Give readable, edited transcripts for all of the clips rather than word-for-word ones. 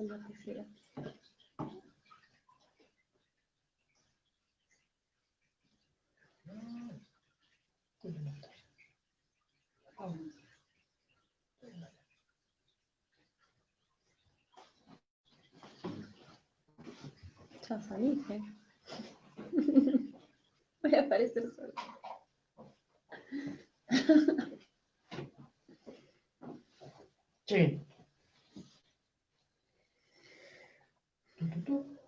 lo que sea. Ya saliste. Voy a aparecer sola. Sí. Tu.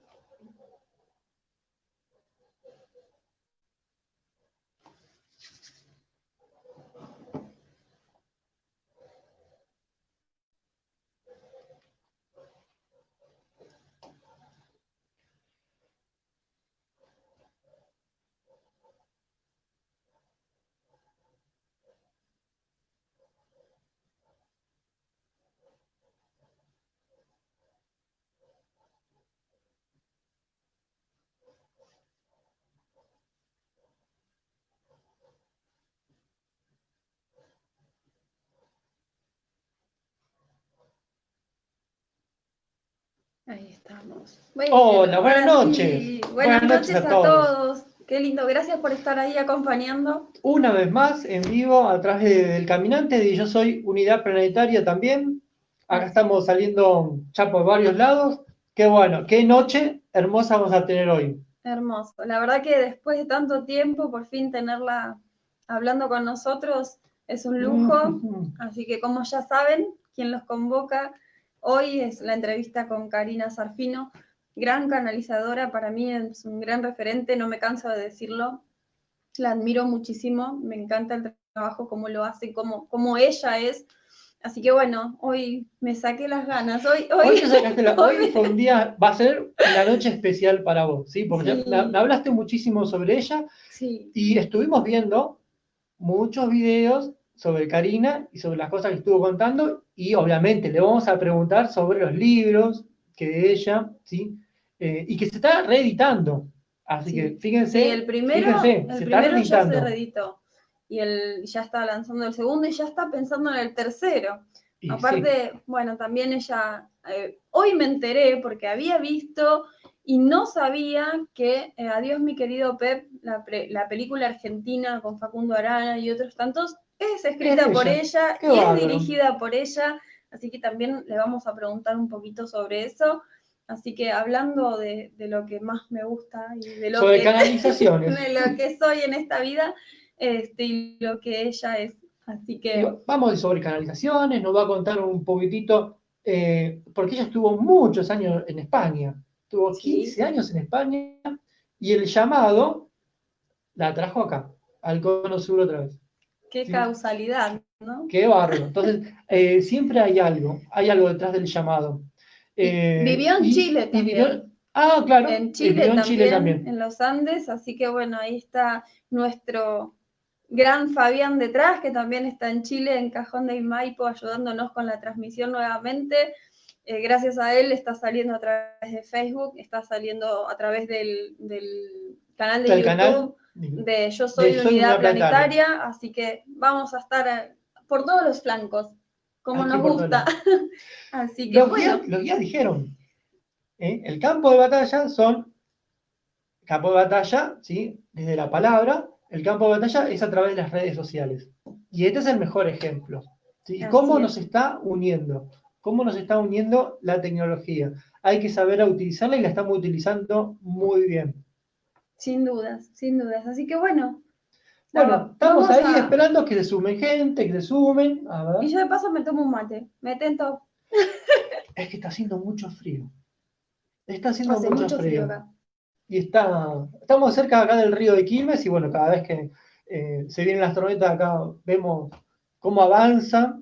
Ahí estamos. Bueno, Hola, buenas ahora noches. sí. Buenas noches a todos. Qué lindo. Gracias por estar ahí acompañando. Una vez más, en vivo, a través del Caminante, y yo soy Unidad Planetaria también. Acá estamos saliendo ya por varios lados. Qué bueno, qué noche hermosa vamos a tener hoy. Hermoso. La verdad que después de tanto tiempo, por fin tenerla hablando con nosotros es un lujo. Así que como ya saben, quien los convoca hoy es la entrevista con Karina Zarfino, gran canalizadora, para mí es un gran referente, no me canso de decirlo. La admiro muchísimo, me encanta el trabajo, cómo lo hace, cómo ella es. Así que bueno, hoy me saqué las ganas. Hoy te sacaste hoy fue un día, va a ser una noche especial para vos, ¿sí? Porque sí. me hablaste muchísimo sobre ella, sí. Y estuvimos viendo muchos videos sobre Karina y sobre las cosas que estuvo contando, y obviamente le vamos a preguntar sobre los libros que de ella, ¿sí? Y que se está reeditando. Así que fíjense, sí, el primero se está ya se reeditando. reeditó y ya está lanzando el segundo y ya está pensando en el tercero. Y aparte, bueno, también ella, hoy me enteré porque había visto y no sabía que Adiós mi querido Pep, la película argentina con Facundo Arana y otros tantos, es escrita por ella Qué y es bárbaro. dirigida por ella, así que también le vamos a preguntar un poquito sobre eso. Así que hablando de lo que más me gusta y de lo sobre que canalizaciones. de lo que soy en esta vida, y lo que ella es. Así que vamos sobre canalizaciones, nos va a contar un poquitito, porque ella estuvo muchos años en España, estuvo 15 años en España, y el llamado la trajo acá, al Cono Sur otra vez. Qué causalidad, ¿no? Qué bárbaro. Entonces, siempre hay algo detrás del llamado. Vivió en Chile también. Claro, en Chile vivió en Chile también. En los Andes, así que bueno, ahí está nuestro gran Fabián detrás, que también está en Chile, en Cajón de Maipo, ayudándonos con la transmisión nuevamente. Gracias a él está saliendo a través de Facebook, está saliendo a través del canal de YouTube de Yo Soy Unidad Planetaria, así que vamos a estar por todos los flancos, como nos gusta. Así que los guías dijeron, el campo de batalla campo de batalla, ¿sí? Desde la palabra, el campo de batalla es a través de las redes sociales. Y este es el mejor ejemplo. ¿Sí? ¿Y cómo nos está uniendo? ¿Cómo nos está uniendo la tecnología? Hay que saber utilizarla y la estamos utilizando muy bien. Sin dudas, sin dudas. Así que bueno. Bueno, estamos ahí esperando que se sumen gente, que se sumen. A ver. Y yo de paso me tomo un mate. Me tento. Es que está haciendo mucho frío. Está haciendo Hace mucho frío acá. Y estamos cerca acá del río de Quilmes y bueno, cada vez que se vienen las tormentas acá vemos cómo avanza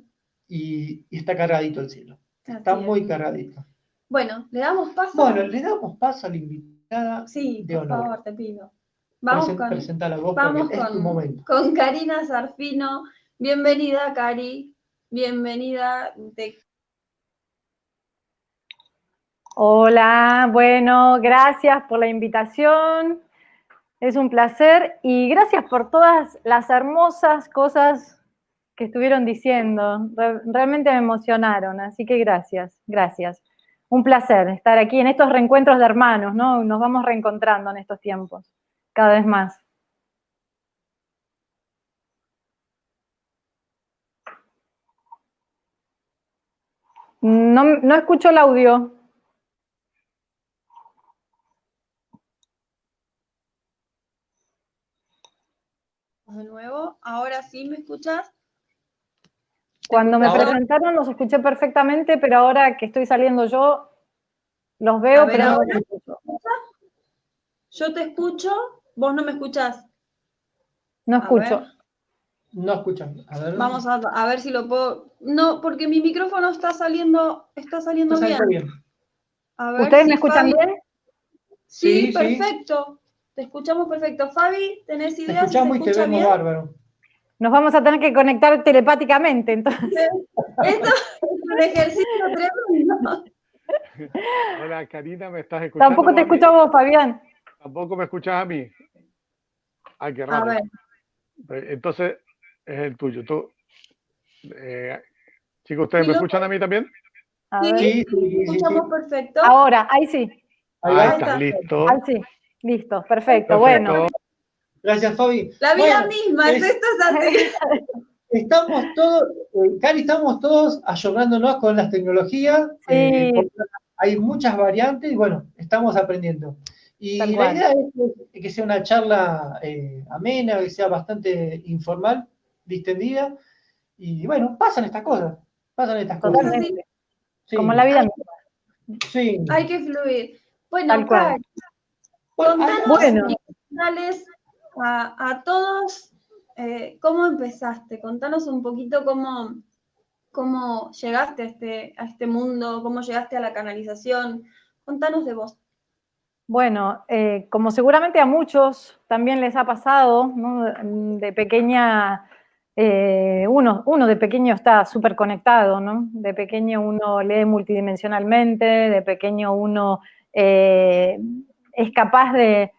y está cargadito el cielo. Está muy cargadito. Bueno, ¿le damos paso? Bueno, le damos paso a la invitada sí, de honor. Por favor, te pido. Vamos Presentala vos porque es tu momento. Con Karina Zarfino. Bienvenida, Cari. Bienvenida. Hola, bueno, gracias por la invitación. Es un placer y gracias por todas las hermosas cosas que estuvieron diciendo. Realmente me emocionaron, así que gracias. Un placer estar aquí en estos reencuentros de hermanos, ¿no? Nos vamos reencontrando en estos tiempos, cada vez más. No escucho el audio. De nuevo, ahora sí me escuchas. Cuando me Ahora- presentaron los escuché perfectamente, pero ahora que estoy saliendo yo, los A veo, ver, pero no ahora. los escucho. Yo te escucho, vos no me escuchás. No A escucho. ver, No escuchan. A ver. vamos a ver si lo puedo. No, porque mi micrófono está saliendo Está saliendo bien. bien. A ver ¿Ustedes si me escuchan Fabi. bien? Sí, Sí, sí. perfecto. Te escuchamos perfecto. Fabi, ¿tenés Te idea si se escuchamos y te escucha vemos bien? bárbaro. Nos vamos a tener que conectar telepáticamente, entonces. Esto es un ejercicio tremendo. Hola, Karina, ¿me estás escuchando Tampoco te a mí? escucho a vos, Fabián. ¿Tampoco me escuchas a mí? Ay, qué A raro. ver, Entonces, es el tuyo. Chicos, ¿ustedes ¿sí me lo escuchan a mí también? A Sí. ver. Sí, sí, sí, sí, escuchamos sí. perfecto? Ahora, ahí sí. Ahí Ahí va. está, está. listo. Ahí sí. Listo, perfecto. Bueno. Perfecto. Gracias, Fabi. La vida Bueno, misma, es- esto es así. estamos todos, Cari, estamos todos ayornándonos con las tecnologías. Sí. Porque hay muchas variantes y bueno, estamos aprendiendo. Tal Y la cual. idea es que sea una charla amena, que sea bastante informal, distendida. Y bueno, pasan estas cosas. Pasan estas cosas. Totalmente. Sí, Como la vida misma. sí. Hay que fluir. Bueno, Tal cual. Cari, Bueno, contanos Bueno. y contales a todos cómo empezaste. Contanos un poquito cómo llegaste a este mundo, cómo llegaste a la canalización. Contanos de vos. Bueno, como seguramente a muchos también les ha pasado, ¿no? De pequeña, uno de pequeño está súper conectado, ¿no? De pequeño uno lee multidimensionalmente, de pequeño uno es capaz de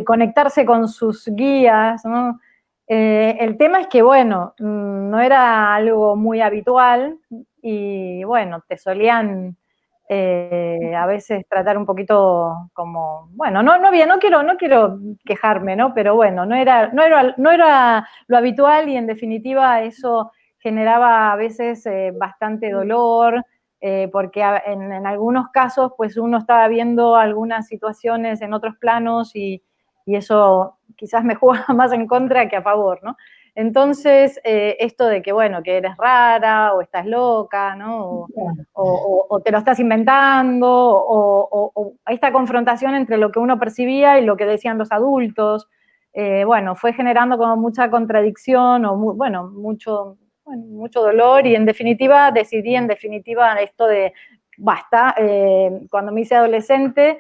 conectarse con sus guías, ¿no? El tema es que, bueno, no era algo muy habitual y, bueno, te solían a veces tratar un poquito como, bueno, no quiero quejarme, ¿no? Pero bueno, no era lo habitual y en definitiva eso generaba a veces bastante dolor, porque en algunos casos pues uno estaba viendo algunas situaciones en otros planos y eso quizás me juega más en contra que a favor, ¿no? Entonces, esto de que, bueno, que eres rara o estás loca, ¿no? O te lo estás inventando, o esta confrontación entre lo que uno percibía y lo que decían los adultos, bueno, fue generando como mucha contradicción o, mucho dolor y en definitiva decidí esto de basta. Cuando me hice adolescente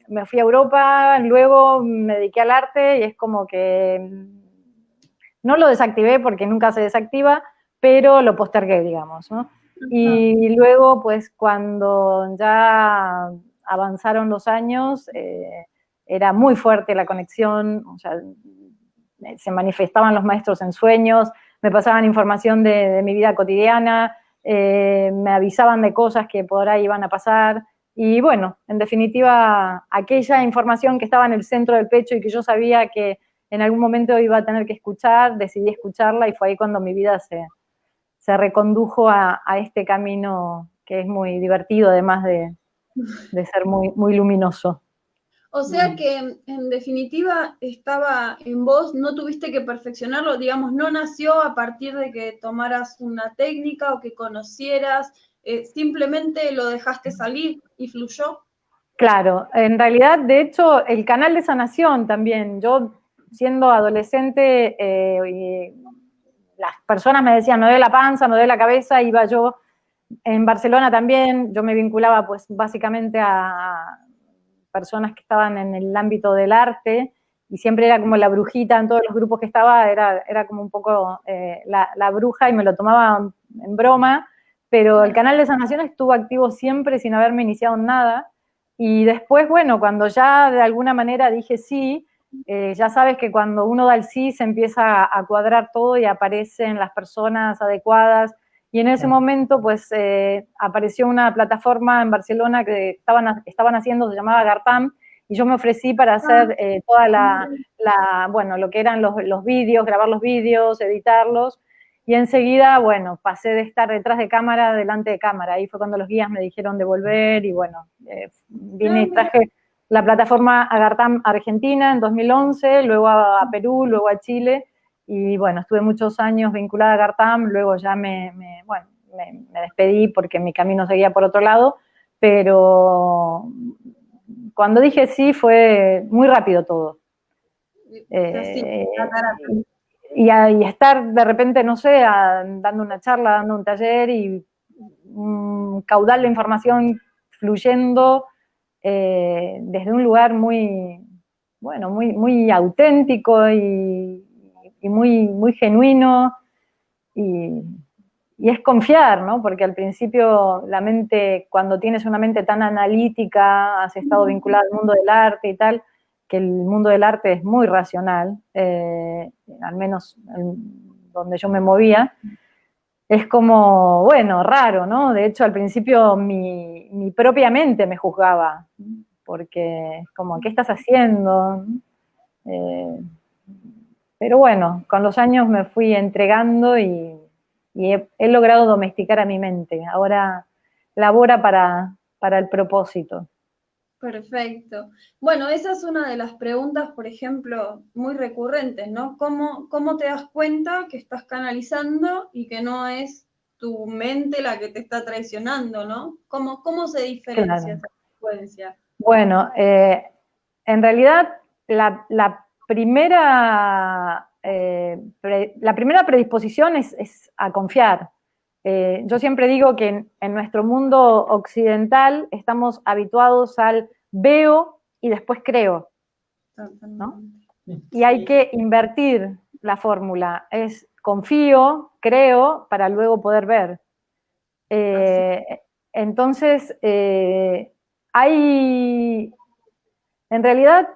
me fui a Europa, luego me dediqué al arte y es como que no lo desactivé porque nunca se desactiva, pero lo postergué, digamos, ¿no? Y luego, pues, cuando ya avanzaron los años, era muy fuerte la conexión, o sea, se manifestaban los maestros en sueños, me pasaban información de mi vida cotidiana, me avisaban de cosas que por ahí iban a pasar, y bueno, en definitiva, aquella información que estaba en el centro del pecho y que yo sabía que en algún momento iba a tener que escuchar, decidí escucharla y fue ahí cuando mi vida se recondujo a este camino que es muy divertido, además de ser muy, muy luminoso. O sea que en definitiva estaba en vos, no tuviste que perfeccionarlo, digamos, no nació a partir de que tomaras una técnica o que conocieras, simplemente lo dejaste salir y fluyó. Claro, en realidad, de hecho, el canal de sanación también, yo siendo adolescente, las personas me decían, me duele la panza, me duele la cabeza, iba yo en Barcelona también, yo me vinculaba pues básicamente a personas que estaban en el ámbito del arte y siempre era como la brujita en todos los grupos que estaba, era como un poco la bruja y me lo tomaba en broma, pero el canal de sanación estuvo activo siempre sin haberme iniciado en nada. Y después, bueno, cuando ya de alguna manera dije sí, ya sabes que cuando uno da el sí se empieza a cuadrar todo y aparecen las personas adecuadas. Y y en ese Claro. momento pues apareció una plataforma en Barcelona que estaban haciendo, se llamaba Gartam, y yo me ofrecí para hacer toda bueno, lo que eran los vídeos, grabar los vídeos, editarlos, y enseguida, bueno, pasé de estar detrás de cámara a delante de cámara. Ahí fue cuando los guías me dijeron de volver, y bueno, vine y traje la plataforma a Gartam Argentina en 2011, luego a Perú, luego a Chile, y bueno, estuve muchos años vinculada a Gartam, luego ya me despedí porque mi camino seguía por otro lado, pero cuando dije sí fue muy rápido todo. Y estar de repente, no sé, dando una charla, dando un taller y un caudal de información fluyendo desde un lugar muy, bueno, muy auténtico y muy genuino, y es confiar, ¿no? Porque al principio la mente, cuando tienes una mente tan analítica, has estado vinculada al mundo del arte y tal, que el mundo del arte es muy racional, al menos donde yo me movía, es como, bueno, raro, ¿no? De hecho, al principio mi propia mente me juzgaba, porque como, ¿qué estás haciendo? Pero bueno, con los años me fui entregando y he logrado domesticar a mi mente. Ahora labora para el propósito. Perfecto. Bueno, esa es una de las preguntas, por ejemplo, muy recurrentes, ¿no? ¿Cómo te das cuenta que estás canalizando y que no es tu mente la que te está traicionando, ¿no? ¿Cómo se diferencia esa frecuencia? Bueno, en realidad la primera predisposición es a confiar. Yo siempre digo que en nuestro mundo occidental estamos habituados al veo y después creo, ¿no? Y hay que invertir la fórmula. Es confío, creo, para luego poder ver. Entonces, en realidad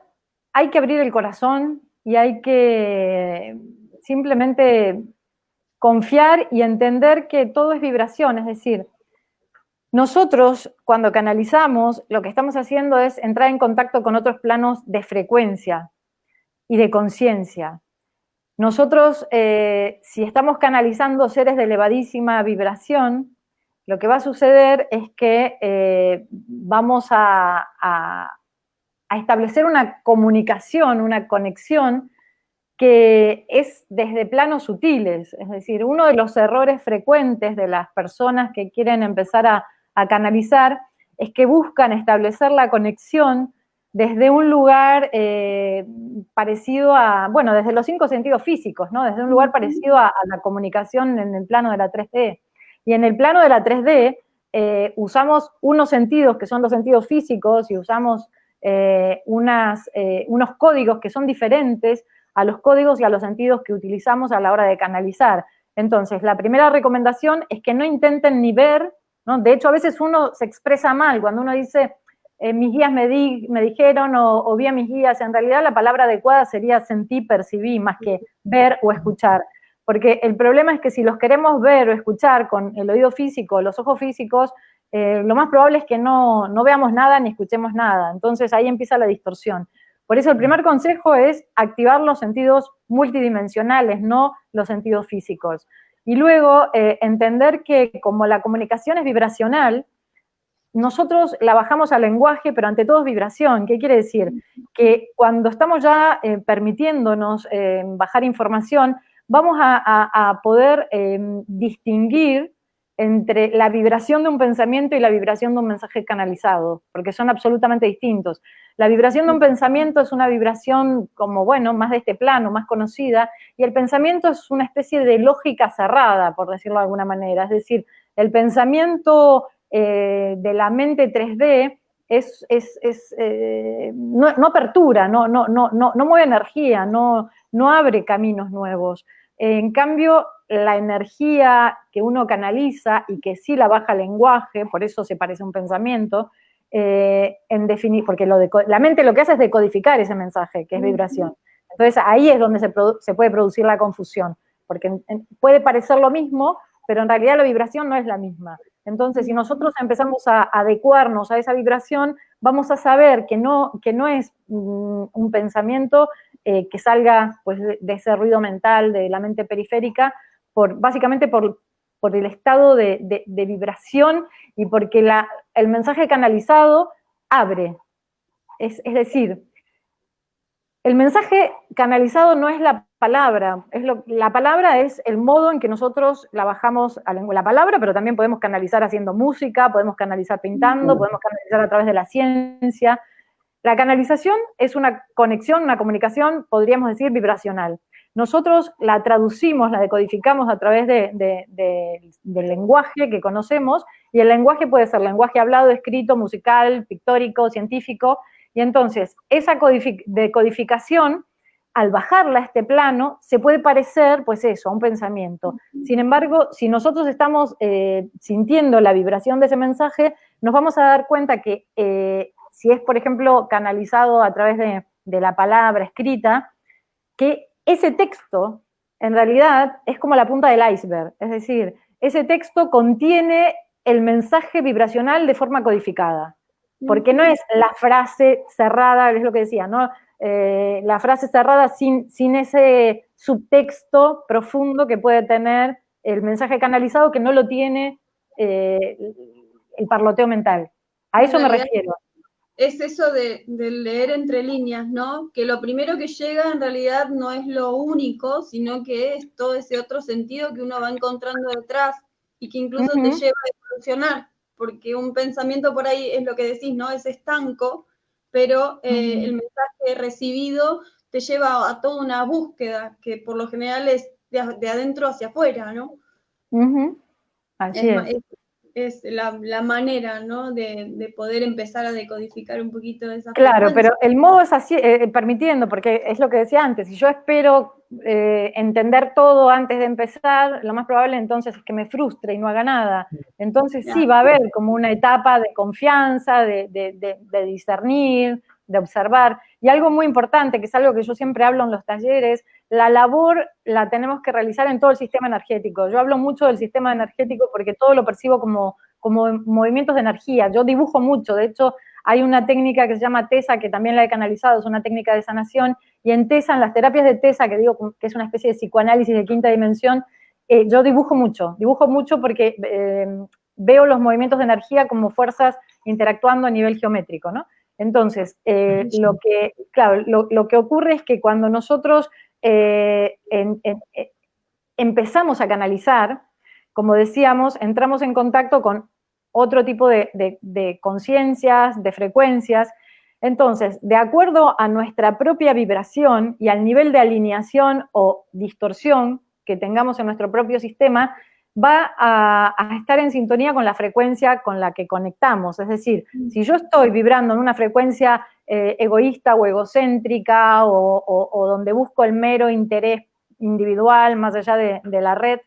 hay que abrir el corazón y hay que simplemente confiar y entender que todo es vibración. Es decir, nosotros cuando canalizamos lo que estamos haciendo es entrar en contacto con otros planos de frecuencia y de conciencia. Nosotros, si estamos canalizando seres de elevadísima vibración, lo que va a suceder es que vamos a establecer una comunicación, una conexión que es desde planos sutiles. Es decir, uno de los errores frecuentes de las personas que quieren empezar a canalizar es que buscan establecer la conexión desde un lugar parecido a, bueno, desde los 5 sentidos físicos, ¿no? Desde un lugar parecido a la comunicación en el plano de la 3D. Y en el plano de la 3D usamos unos sentidos que son los sentidos físicos y usamos unos códigos que son diferentes a los códigos y a los sentidos que utilizamos a la hora de canalizar. Entonces, la primera recomendación es que no intenten ni ver, ¿no? De hecho, a veces uno se expresa mal cuando uno dice mis guías me dijeron o vi a mis guías. En realidad la palabra adecuada sería sentí, percibí, más que ver o escuchar. Porque el problema es que si los queremos ver o escuchar con el oído físico, los ojos físicos, lo más probable es que no veamos nada ni escuchemos nada. Entonces ahí empieza la distorsión. Por eso el primer consejo es activar los sentidos multidimensionales, no los sentidos físicos. Y luego entender que como la comunicación es vibracional, nosotros la bajamos al lenguaje, pero ante todo es vibración. ¿Qué quiere decir? Que cuando estamos ya permitiéndonos bajar información, vamos a poder distinguir entre la vibración de un pensamiento y la vibración de un mensaje canalizado, porque son absolutamente distintos. La vibración de un pensamiento es una vibración como, bueno, más de este plano, más conocida, y el pensamiento es una especie de lógica cerrada, por decirlo de alguna manera. Es decir, el pensamiento de la mente 3D no apertura, no mueve energía, no abre caminos nuevos. En cambio, la energía que uno canaliza y que sí la baja al lenguaje, por eso se parece a un pensamiento, porque la mente lo que hace es decodificar ese mensaje, que es vibración. Entonces ahí es donde se puede producir la confusión, porque puede parecer lo mismo, pero en realidad la vibración no es la misma. Entonces, si nosotros empezamos a adecuarnos a esa vibración, vamos a saber que no es un pensamiento que salga pues, de ese ruido mental, de la mente periférica, básicamente por el estado de vibración y porque el mensaje canalizado abre. Es decir, el mensaje canalizado no es la palabra, la palabra es el modo en que nosotros la bajamos a la palabra, pero también podemos canalizar haciendo música, podemos canalizar pintando, podemos canalizar a través de la ciencia. La canalización es una conexión, una comunicación, podríamos decir, vibracional. Nosotros la traducimos, la decodificamos a través del lenguaje que conocemos, y el lenguaje puede ser lenguaje hablado, escrito, musical, pictórico, científico, y entonces esa decodificación, al bajarla a este plano, se puede parecer, pues eso, a un pensamiento. Sin embargo, si nosotros estamos sintiendo la vibración de ese mensaje, nos vamos a dar cuenta que si es, por ejemplo, canalizado a través de la palabra escrita, que ese texto, en realidad, es como la punta del iceberg. Es decir, ese texto contiene el mensaje vibracional de forma codificada. Porque no es la frase cerrada, es lo que decía, ¿no? La frase cerrada sin ese subtexto profundo que puede tener el mensaje canalizado, que no lo tiene el parloteo mental. A eso me refiero. Es eso de leer entre líneas, ¿no? Que lo primero que llega en realidad no es lo único, sino que es todo ese otro sentido que uno va encontrando detrás y que incluso te lleva a evolucionar, porque un pensamiento por ahí es lo que decís, ¿no? Es estanco, pero el mensaje recibido te lleva a toda una búsqueda que por lo general es de adentro hacia afuera, ¿no? Así es. Es la manera, ¿no? De poder empezar a decodificar un poquito de esa Claro, frecuencia. pero el modo es así, permitiendo, porque es lo que decía antes, si yo espero entender todo antes de empezar, lo más probable entonces es que me frustre y no haga nada. Entonces sí va a haber como una etapa de confianza, de discernir, de observar. Y algo muy importante, que es algo que yo siempre hablo en los talleres, la labor la tenemos que realizar en todo el sistema energético. Yo hablo mucho del sistema energético porque todo lo percibo como movimientos de energía. Yo dibujo mucho, de hecho, hay una técnica que se llama TESA, que también la he canalizado, es una técnica de sanación, y en TESA, en las terapias de TESA, que digo que es una especie de psicoanálisis de quinta dimensión, yo dibujo mucho porque veo los movimientos de energía como fuerzas interactuando a nivel geométrico, ¿no? Entonces, lo que ocurre es que cuando nosotros empezamos a canalizar, como decíamos, entramos en contacto con otro tipo de conciencias, de frecuencias. Entonces, de acuerdo a nuestra propia vibración y al nivel de alineación o distorsión que tengamos en nuestro propio sistema, va a estar en sintonía con la frecuencia con la que conectamos. Es decir, si yo estoy vibrando en una frecuencia egoísta o egocéntrica o donde busco el mero interés individual más allá de la red,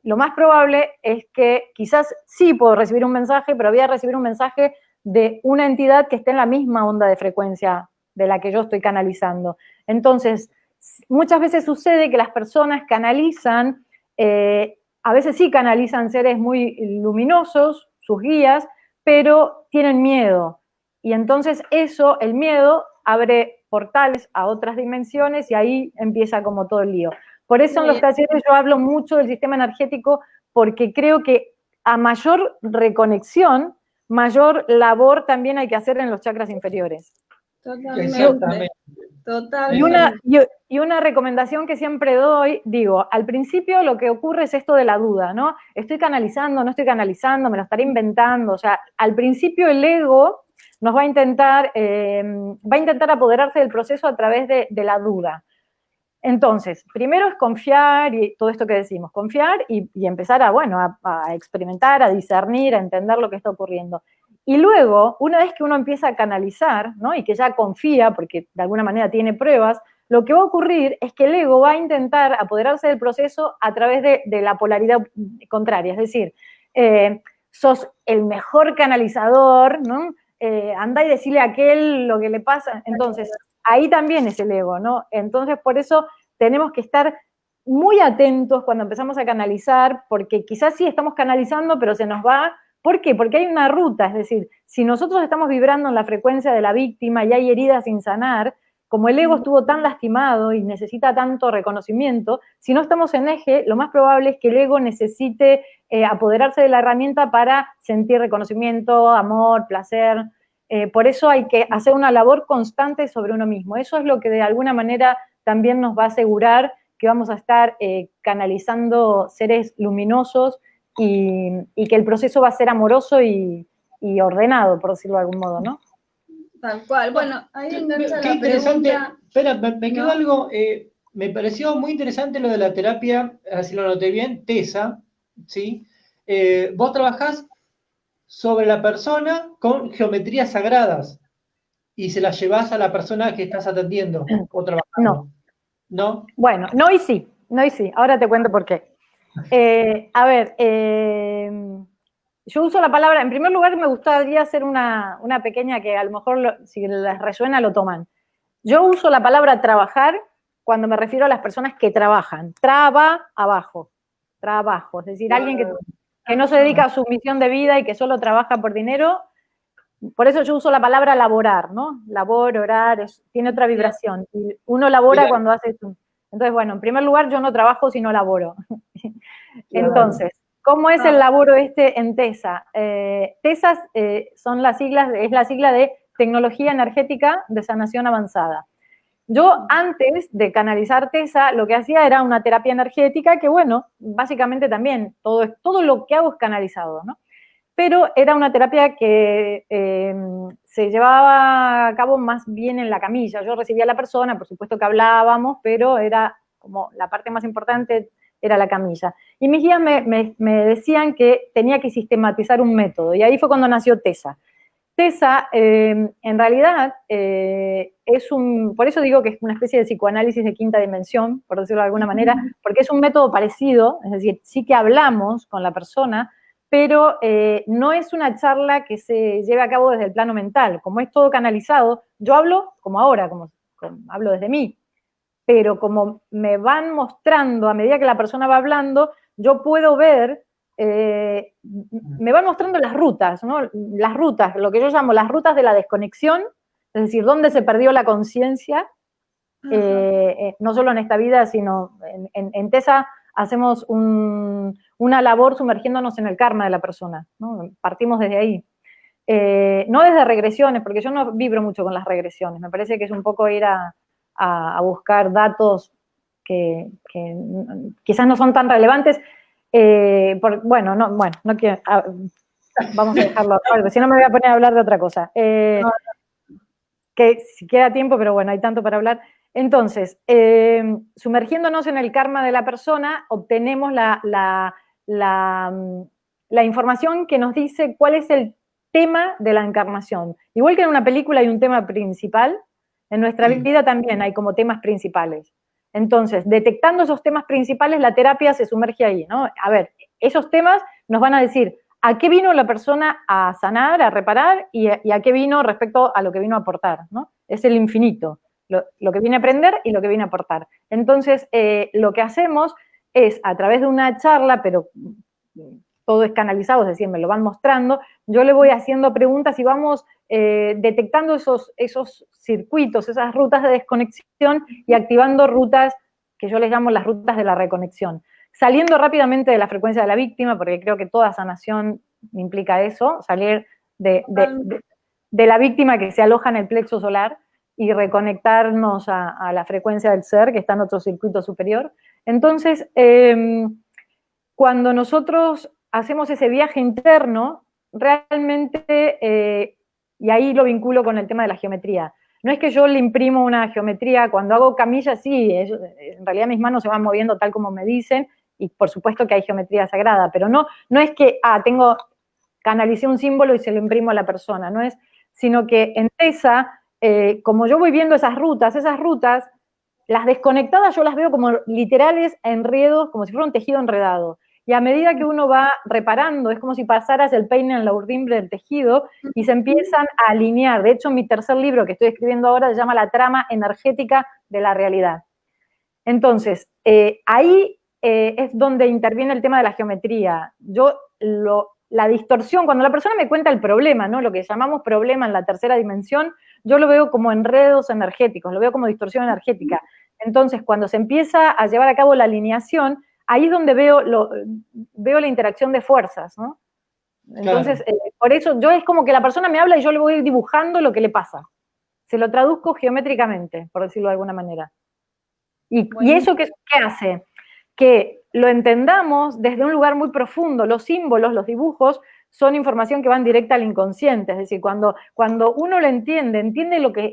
lo más probable es que quizás sí puedo recibir un mensaje, pero voy a recibir un mensaje de una entidad que esté en la misma onda de frecuencia de la que yo estoy canalizando. Entonces, muchas veces sucede que las personas canalizan, a veces sí canalizan seres muy luminosos, sus guías, pero tienen miedo. Y entonces el miedo abre portales a otras dimensiones y ahí empieza como todo el lío. Por eso en los talleres yo hablo mucho del sistema energético, porque creo que a mayor reconexión, mayor labor también hay que hacer en los chakras inferiores. Totalmente. Y una recomendación que siempre doy, digo, al principio lo que ocurre es esto de la duda, ¿no? Estoy canalizando, no estoy canalizando, me lo estaré inventando. O sea, al principio el ego nos va a intentar apoderarse del proceso a través de la duda. Entonces, primero es confiar y todo esto que decimos, confiar y empezar a experimentar, a discernir, a entender lo que está ocurriendo. Y luego, una vez que uno empieza a canalizar, ¿no? Y que ya confía, porque de alguna manera tiene pruebas, lo que va a ocurrir es que el ego va a intentar apoderarse del proceso a través de la polaridad contraria. Es decir, sos el mejor canalizador, ¿no? Anda y decirle a aquel lo que le pasa. Entonces, ahí también es el ego, ¿no? Entonces, por eso tenemos que estar muy atentos cuando empezamos a canalizar, porque quizás sí estamos canalizando, pero se nos va. ¿Por qué? Porque hay una ruta, es decir, si nosotros estamos vibrando en la frecuencia de la víctima y hay heridas sin sanar, como el ego estuvo tan lastimado y necesita tanto reconocimiento, si no estamos en eje, lo más probable es que el ego necesite apoderarse de la herramienta para sentir reconocimiento, amor, placer. Por eso hay que hacer una labor constante sobre uno mismo. Eso es lo que de alguna manera también nos va a asegurar que vamos a estar canalizando seres luminosos y que el proceso va a ser amoroso y ordenado, por decirlo de algún modo, ¿no? Tal cual. Bueno, ahí engancha Qué la interesante. pregunta. Espera, me quedó ¿no? algo, me pareció muy interesante lo de la terapia, así lo noté bien, TESA, ¿sí? Vos trabajás sobre la persona con geometrías sagradas y se las llevás a la persona que estás atendiendo o trabajando. ¿No? Bueno, no y sí, ahora te cuento por qué. Yo uso la palabra, en primer lugar me gustaría hacer una pequeña que a lo mejor si les resuena lo toman. Yo uso la palabra trabajar cuando me refiero a las personas que trabajan. Trabajo, es decir, alguien que no se dedica a su misión de vida y que solo trabaja por dinero. Por eso yo uso la palabra laborar, ¿no? Labor, orar, tiene otra vibración. Y uno labora cuando hace eso. Entonces, bueno, en primer lugar, yo no trabajo, sino laboro. Entonces, ¿cómo es el laboro en TESA? TESAs son las siglas, es la sigla de Tecnología Energética de Sanación Avanzada. Yo, antes de canalizar TESA, lo que hacía era una terapia energética que, bueno, básicamente también, todo lo que hago es canalizado, ¿no? Pero era una terapia que se llevaba a cabo más bien en la camilla. Yo recibía a la persona, por supuesto que hablábamos, pero era como la parte más importante era la camilla. Y mis guías me decían que tenía que sistematizar un método, y ahí fue cuando nació TESA. TESA, en realidad, por eso digo que es una especie de psicoanálisis de quinta dimensión, por decirlo de alguna manera, porque es un método parecido, es decir, sí que hablamos con la persona, pero no es una charla que se lleve a cabo desde el plano mental. Como es todo canalizado, yo hablo como ahora, como hablo desde mí, pero como me van mostrando, a medida que la persona va hablando, yo puedo ver, me van mostrando las rutas, ¿no? Las rutas, lo que yo llamo las rutas de la desconexión, es decir, dónde se perdió la conciencia, no solo en esta vida, sino en TESA hacemos una labor sumergiéndonos en el karma de la persona, ¿no? Partimos desde ahí. No desde regresiones, porque yo no vibro mucho con las regresiones, me parece que es un poco ir a buscar datos que quizás no son tan relevantes. No quiero, vamos a dejarlo aparte, si no me voy a poner a hablar de otra cosa. Que si queda tiempo, pero bueno, hay tanto para hablar. Entonces, sumergiéndonos en el karma de la persona, obtenemos la información que nos dice cuál es el tema de la encarnación. Igual que en una película hay un tema principal, en nuestra vida también hay como temas principales. Entonces, detectando esos temas principales, la terapia se sumerge ahí, ¿no? A ver, esos temas nos van a decir a qué vino la persona a sanar, a reparar, y a qué vino respecto a lo que vino a aportar, ¿no? Es el infinito, lo que viene a aprender y lo que viene a aportar. Entonces, lo que hacemos es, a través de una charla, pero todo es canalizado, es decir, me lo van mostrando, yo le voy haciendo preguntas y vamos detectando esos circuitos, esas rutas de desconexión y activando rutas que yo les llamo las rutas de la reconexión. Saliendo rápidamente de la frecuencia de la víctima, porque creo que toda sanación implica eso, salir de la víctima que se aloja en el plexo solar y reconectarnos a la frecuencia del ser, que está en otro circuito superior. Entonces, cuando nosotros hacemos ese viaje interno, realmente, y ahí lo vinculo con el tema de la geometría, no es que yo le imprimo una geometría, cuando hago camilla, sí, en realidad mis manos se van moviendo tal como me dicen, y por supuesto que hay geometría sagrada, pero no es que, canalicé un símbolo y se lo imprimo a la persona, no es, sino que en TESA, como yo voy viendo esas rutas, las desconectadas yo las veo como literales enredos, como si fuera un tejido enredado. Y a medida que uno va reparando, es como si pasaras el peine en la urdimbre del tejido y se empiezan a alinear. De hecho, mi tercer libro que estoy escribiendo ahora se llama La trama energética de la realidad. Entonces, ahí es donde interviene el tema de la geometría. La distorsión, cuando la persona me cuenta el problema, ¿no? Lo que llamamos problema en la tercera dimensión, yo lo veo como enredos energéticos, lo veo como distorsión energética. Entonces, cuando se empieza a llevar a cabo la alineación, ahí es donde veo la interacción de fuerzas, ¿no? Entonces, por eso, yo es como que la persona me habla y yo le voy dibujando lo que le pasa. Se lo traduzco geométricamente, por decirlo de alguna manera. ¿Y eso qué hace? Que lo entendamos desde un lugar muy profundo. Los símbolos, los dibujos, son información que van directa al inconsciente. Es decir, cuando uno lo entiende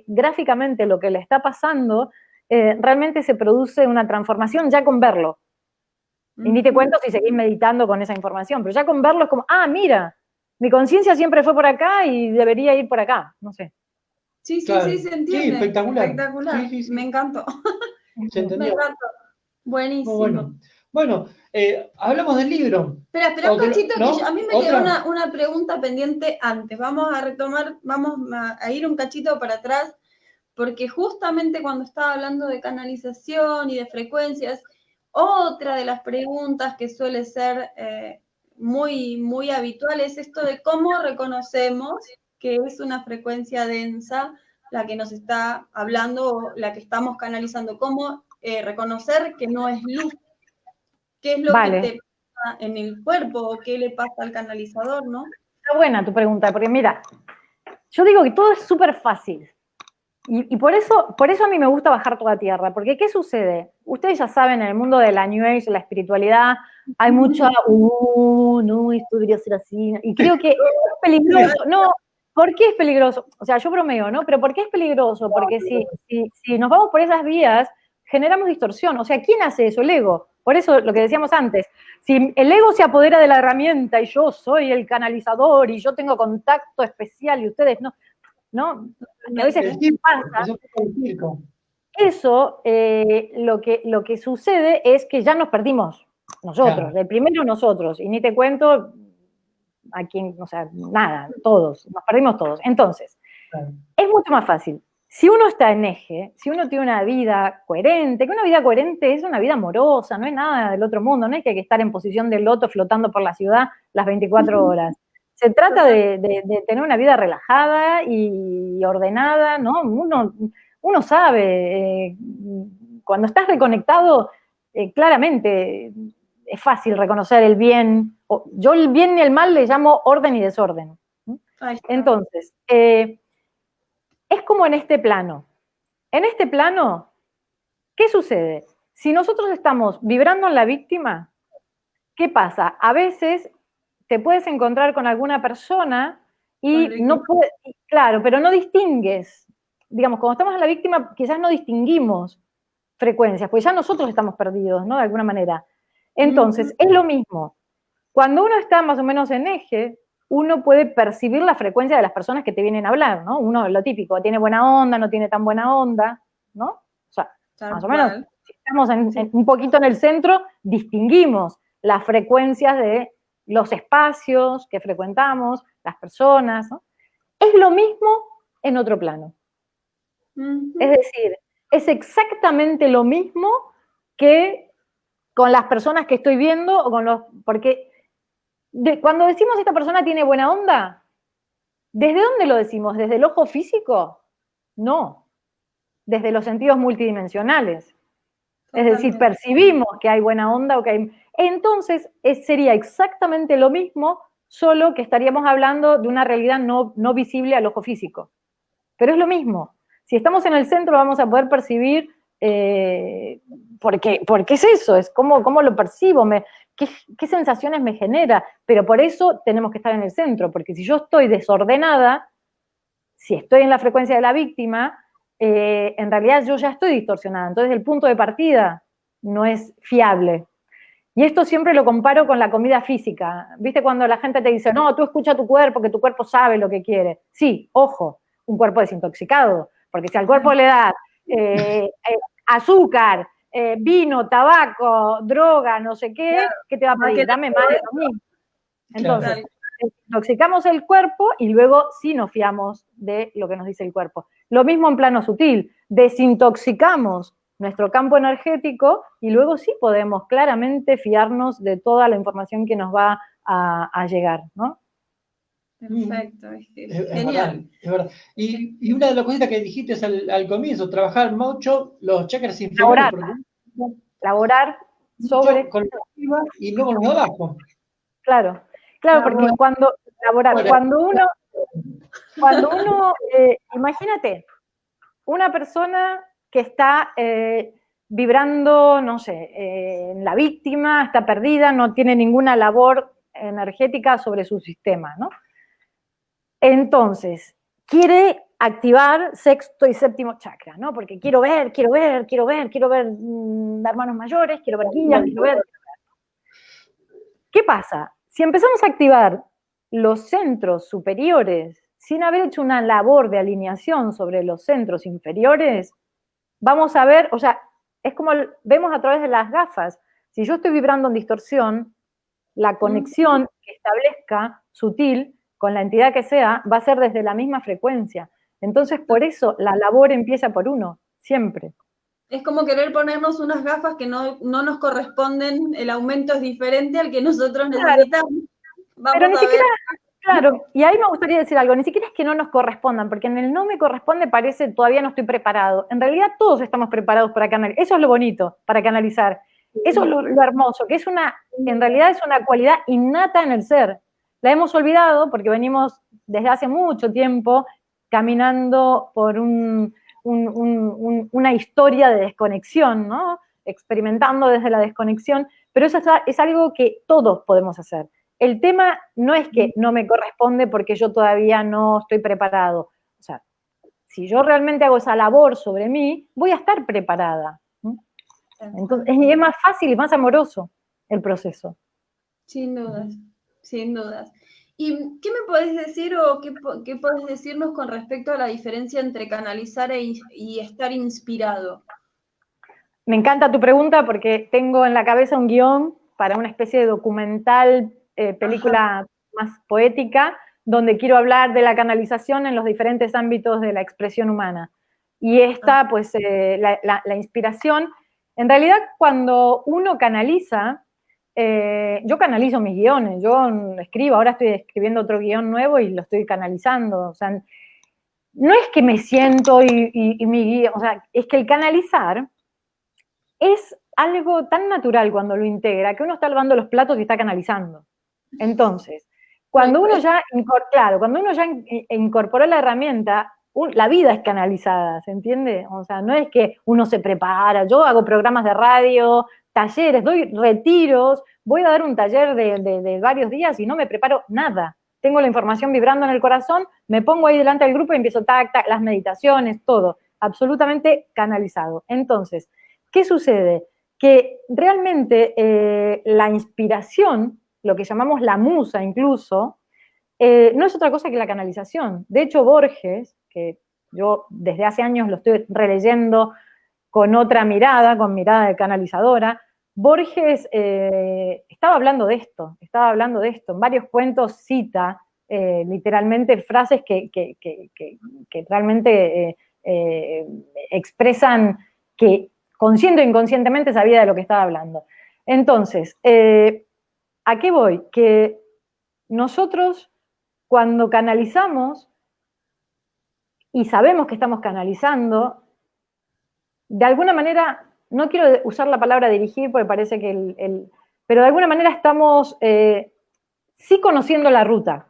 gráficamente lo que le está pasando, realmente se produce una transformación ya con verlo. Y ni te cuento si seguís meditando con esa información, pero ya con verlo es como, mira, mi conciencia siempre fue por acá y debería ir por acá, no sé. Sí, se entiende. Sí, espectacular. Espectacular. Sí. Me encantó. Se entendió. Me encantó. Buenísimo. Bueno, hablamos del libro. Espera un cachito, ¿no? que a mí me quedó una pregunta pendiente antes. Vamos a retomar, vamos a ir un cachito para atrás, porque justamente cuando estaba hablando de canalización y de frecuencias, otra de las preguntas que suele ser muy, muy habitual es esto de cómo reconocemos que es una frecuencia densa la que nos está hablando o la que estamos canalizando. ¿Cómo reconocer que no es luz? ¿Qué es lo que te pasa en el cuerpo o qué le pasa al canalizador, no? Está buena tu pregunta, porque mira, yo digo que todo es súper fácil. Y por eso a mí me gusta bajar toda tierra, porque ¿qué sucede? Ustedes ya saben, en el mundo de la New Age, la espiritualidad, hay mucha, no, esto debería ser así, y creo que es peligroso. No, ¿por qué es peligroso? O sea, yo bromeo, ¿no? Pero ¿por qué es peligroso? Porque si nos vamos por esas vías, generamos distorsión. O sea, ¿quién hace eso? El ego. Por eso lo que decíamos antes, si el ego se apodera de la herramienta y yo soy el canalizador y yo tengo contacto especial y ustedes no, ¿no? Que a veces pasa. Eso, lo que sucede es que ya nos perdimos nosotros, el primero nosotros, y ni te cuento a quién, o sea, nada, todos, nos perdimos todos. Entonces, es mucho más fácil. Si uno está en eje, si uno tiene una vida coherente, que una vida coherente es una vida amorosa, no es nada del otro mundo, no hay que estar en posición de loto flotando por la ciudad las 24 horas. Se trata de tener una vida relajada y ordenada, ¿no? Uno sabe, cuando estás reconectado, claramente es fácil reconocer el bien. Yo el bien y el mal le llamo orden y desorden. Entonces, es como en este plano. En este plano, ¿qué sucede? Si nosotros estamos vibrando en la víctima, ¿qué pasa? A veces te puedes encontrar con alguna persona y no puedes, claro, pero no distingues. Digamos, cuando estamos en la víctima, quizás no distinguimos frecuencias, porque ya nosotros estamos perdidos, ¿no? De alguna manera. Entonces, es lo mismo. Cuando uno está más o menos en eje, uno puede percibir la frecuencia de las personas que te vienen a hablar, ¿no? Uno, lo típico, tiene buena onda, no tiene tan buena onda, ¿no? O sea, más o menos, si estamos un poquito en el centro, distinguimos las frecuencias de los espacios que frecuentamos, las personas, ¿no? Es lo mismo en otro plano. Es decir, es exactamente lo mismo que con las personas que estoy viendo, o porque cuando decimos esta persona tiene buena onda, ¿desde dónde lo decimos? ¿Desde el ojo físico? No, desde los sentidos multidimensionales. Es decir, percibimos que hay buena onda o que hay... Entonces, sería exactamente lo mismo, solo que estaríamos hablando de una realidad no visible al ojo físico. Pero es lo mismo. Si estamos en el centro vamos a poder percibir, porque es eso, es cómo lo percibo, qué sensaciones me genera. Pero por eso tenemos que estar en el centro, porque si yo estoy desordenada, si estoy en la frecuencia de la víctima, en realidad yo ya estoy distorsionada. Entonces el punto de partida no es fiable. Y esto siempre lo comparo con la comida física. ¿Viste cuando la gente te dice, no, tú escucha tu cuerpo, que tu cuerpo sabe lo que quiere? Sí, ojo, un cuerpo desintoxicado. Porque si al cuerpo le das azúcar, vino, tabaco, droga, no sé qué, ¿qué te va a pedir? Dame más de lo mismo. Entonces, desintoxicamos el cuerpo y luego sí nos fiamos de lo que nos dice el cuerpo. Lo mismo en plano sutil, desintoxicamos nuestro campo energético y luego sí podemos claramente fiarnos de toda la información que nos va a llegar, ¿no? Perfecto, Es genial. verdad, es verdad. Y una de las cositas que dijiste es al comienzo, trabajar mucho los chakras inferiores, Laborar sobre... mucho con los de arriba y no con los de abajo. Claro, porque cuando uno, imagínate, una persona que está vibrando, no sé, en la víctima, está perdida, no tiene ninguna labor energética sobre su sistema, ¿no? Entonces, quiere activar sexto y séptimo chakra, ¿no? Porque quiero ver hermanos mayores, quiero ver guías, quiero ver. ¿Qué pasa? Si empezamos a activar los centros superiores sin haber hecho una labor de alineación sobre los centros inferiores, vamos a ver, o sea, es como vemos a través de las gafas. Si yo estoy vibrando en distorsión, la conexión que establezca sutil con la entidad que sea va a ser desde la misma frecuencia. Entonces, por eso la labor empieza por uno, siempre. Es como querer ponernos unas gafas que no nos corresponden, el aumento es diferente al que nosotros necesitamos. Vamos pero ni a siquiera, ver. claro, y ahí me gustaría decir algo, ni siquiera es que no nos correspondan, porque en el no me corresponde parece todavía no estoy preparado. En realidad todos estamos preparados para canalizar, eso es lo bonito, para canalizar. Eso es lo hermoso, que en realidad es una cualidad innata en el ser. La hemos olvidado porque venimos desde hace mucho tiempo caminando por una historia de desconexión, ¿no? Experimentando desde la desconexión, pero eso es algo que todos podemos hacer. El tema no es que no me corresponde porque yo todavía no estoy preparado. O sea, si yo realmente hago esa labor sobre mí, voy a estar preparada. Entonces, es más fácil y más amoroso el proceso. Sin dudas, sin dudas. ¿Y qué me podés decir o qué podés decirnos con respecto a la diferencia entre canalizar y estar inspirado? Me encanta tu pregunta porque tengo en la cabeza un guión para una especie de documental, película más poética, donde quiero hablar de la canalización en los diferentes ámbitos de la expresión humana. Y esta, pues, la inspiración, en realidad cuando uno canaliza, yo canalizo mis guiones, yo escribo, ahora estoy escribiendo otro guión nuevo y lo estoy canalizando, o sea, no es que me siento y mi guión, o sea, es que el canalizar es algo tan natural cuando lo integra que uno está lavando los platos y está canalizando. Entonces, cuando uno ya incorporó la herramienta, la vida es canalizada, ¿se entiende? O sea, no es que uno se prepara, yo hago programas de radio, talleres, doy retiros, voy a dar un taller de varios días y no me preparo nada. Tengo la información vibrando en el corazón, me pongo ahí delante del grupo y empiezo las meditaciones, todo, absolutamente canalizado. Entonces, ¿qué sucede? Que realmente la inspiración, lo que llamamos la musa incluso, no es otra cosa que la canalización. De hecho, Borges, que yo desde hace años lo estoy releyendo con otra mirada, con mirada de canalizadora, Borges estaba hablando de esto. En varios cuentos cita literalmente frases que realmente expresan que consciente o inconscientemente sabía de lo que estaba hablando. Entonces, ¿a qué voy? Que nosotros cuando canalizamos y sabemos que estamos canalizando, de alguna manera, no quiero usar la palabra dirigir porque parece que pero de alguna manera estamos sí conociendo la ruta.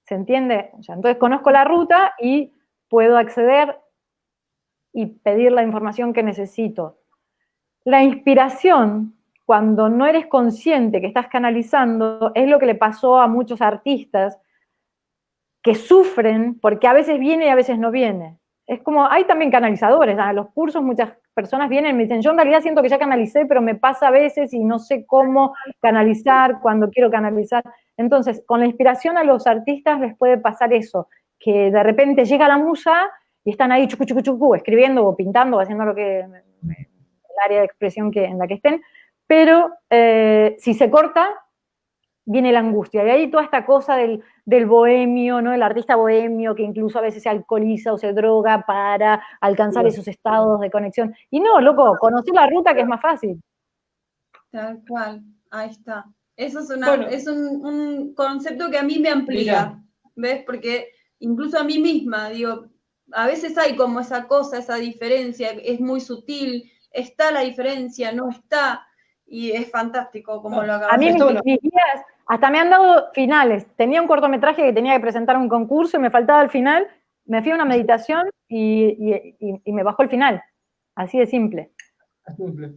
¿Se entiende? O sea, entonces conozco la ruta y puedo acceder y pedir la información que necesito. La inspiración, cuando no eres consciente que estás canalizando, es lo que le pasó a muchos artistas que sufren porque a veces viene y a veces no viene. Es como, hay también canalizadores, a los cursos muchas personas vienen y me dicen, yo en realidad siento que ya canalicé, pero me pasa a veces y no sé cómo canalizar cuando quiero canalizar. Entonces, con la inspiración a los artistas les puede pasar eso, que de repente llega la musa y están ahí chucu, chucu, chucu, escribiendo o pintando o haciendo lo que el área de expresión en la que estén, pero si se corta, viene la angustia. Y ahí toda esta cosa del bohemio, ¿no? El artista bohemio que incluso a veces se alcoholiza o se droga para alcanzar esos estados de conexión. Y no, loco, conocer la ruta que es más fácil. Tal cual, ahí está. Eso es, Bueno. es un concepto que a mí me amplía, ¿ves? Porque incluso a mí misma, digo, a veces hay como esa cosa, esa diferencia, es muy sutil, está la diferencia, no está, y es fantástico como lo acabas A mí de decir. mis guías hasta me han dado finales. Tenía un cortometraje que tenía que presentar un concurso y me faltaba el final, me fui a una meditación y me bajó el final. Así de simple.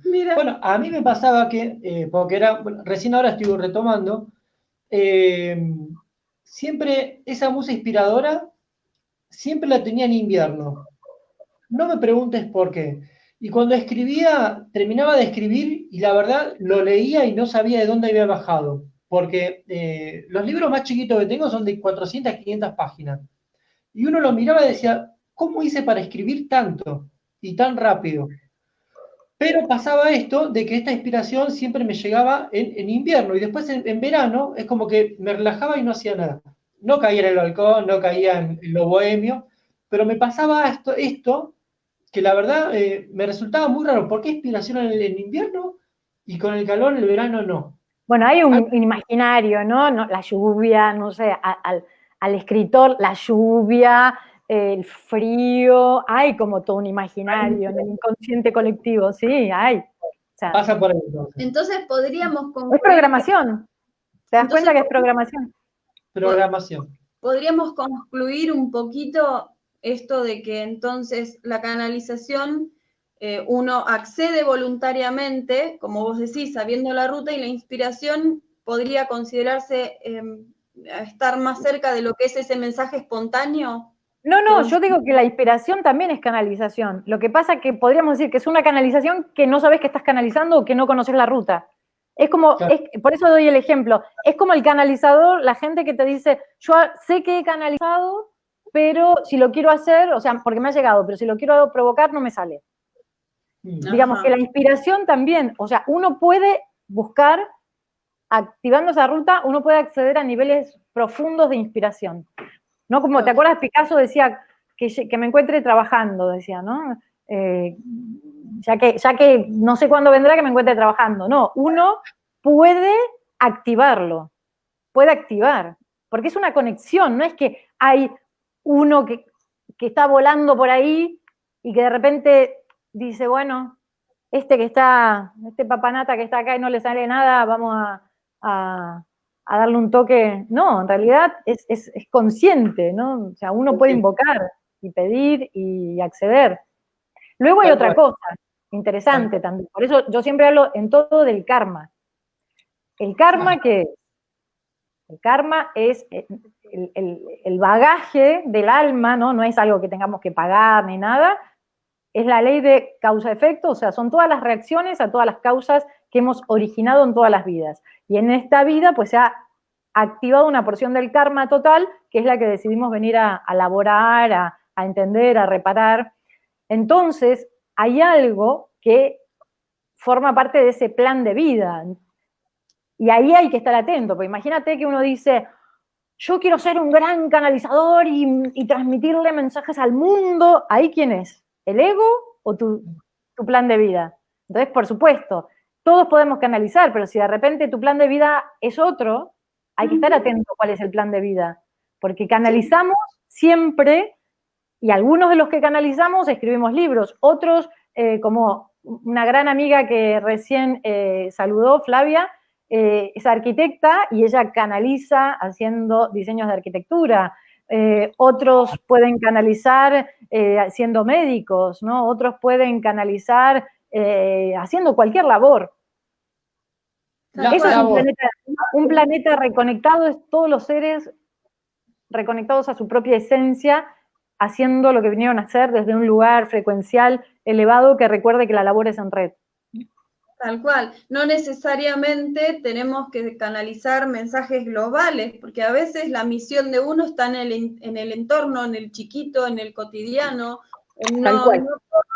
Mira. Bueno, a mí me pasaba que, porque recién ahora estoy retomando, siempre esa musa inspiradora, siempre la tenía en invierno. No me preguntes por qué. Y cuando escribía, terminaba de escribir y la verdad lo leía y no sabía de dónde había bajado. Porque los libros más chiquitos que tengo son de 400, 500 páginas. Y uno lo miraba y decía, ¿cómo hice para escribir tanto y tan rápido? Pero pasaba esto de que esta inspiración siempre me llegaba en invierno y después en verano es como que me relajaba y no hacía nada. No caía en el balcón, no caía en lo bohemio, pero me pasaba esto que la verdad me resultaba muy raro. ¿Por qué inspiración en invierno y con el calor en el verano no? Bueno, hay un imaginario, ¿no? La lluvia, no sé, al escritor, la lluvia, el frío, hay como todo un imaginario en el inconsciente colectivo, sí, hay. O sea, pasa por ahí entonces. Entonces podríamos concluir. Es programación. ¿Te das cuenta que es programación? Programación. Podríamos concluir un poquito esto de que entonces la canalización, uno accede voluntariamente, como vos decís, sabiendo la ruta, y la inspiración podría considerarse estar más cerca de lo que es ese mensaje espontáneo. No, yo digo que la inspiración también es canalización. Lo que pasa es que podríamos decir que es una canalización que no sabes que estás canalizando o que no conoces la ruta. Es como, Claro. por eso doy el ejemplo, es como el canalizador, la gente que te dice, yo sé que he canalizado, pero si lo quiero hacer, o sea, porque me ha llegado, pero si lo quiero provocar no me sale. Digamos que la inspiración también, o sea, uno puede buscar, activando esa ruta, uno puede acceder a niveles profundos de inspiración. ¿No? Como, ¿te acuerdas? Picasso decía que me encuentre trabajando, decía, ¿no? Ya que no sé cuándo vendrá que me encuentre trabajando. No, uno puede activarlo, puede activar, porque es una conexión, no es que hay uno que está volando por ahí y que de repente dice, bueno, este papanata que está acá y no le sale nada, vamos a darle un toque. No, en realidad es consciente, ¿no? O sea, uno puede invocar y pedir y acceder. Luego hay otra cosa interesante también. Por eso yo siempre hablo en todo del karma. ¿El karma qué es? El karma es el bagaje del alma, ¿no? No es algo que tengamos que pagar ni nada. Es la ley de causa-efecto, o sea, son todas las reacciones a todas las causas que hemos originado en todas las vidas. Y en esta vida, pues se ha activado una porción del karma total, que es la que decidimos venir a elaborar, a entender, a reparar. Entonces, hay algo que forma parte de ese plan de vida. Y ahí hay que estar atento, porque imagínate que uno dice, yo quiero ser un gran canalizador y transmitirle mensajes al mundo. ¿Ahí quién es? ¿El ego o tu plan de vida? Entonces, por supuesto, todos podemos canalizar, pero si de repente tu plan de vida es otro, hay que estar atento a cuál es el plan de vida, porque canalizamos siempre, y algunos de los que canalizamos escribimos libros, otros, como una gran amiga que recién saludó, Flavia, es arquitecta y ella canaliza haciendo diseños de arquitectura. Otros pueden canalizar siendo médicos, ¿no? Otros pueden canalizar haciendo cualquier labor. Eso es un planeta reconectado, es todos los seres reconectados a su propia esencia, haciendo lo que vinieron a hacer desde un lugar frecuencial elevado que recuerde que la labor es en red. Tal cual. No necesariamente tenemos que canalizar mensajes globales, porque a veces la misión de uno está en el entorno, en el chiquito, en el cotidiano, Tal cual. No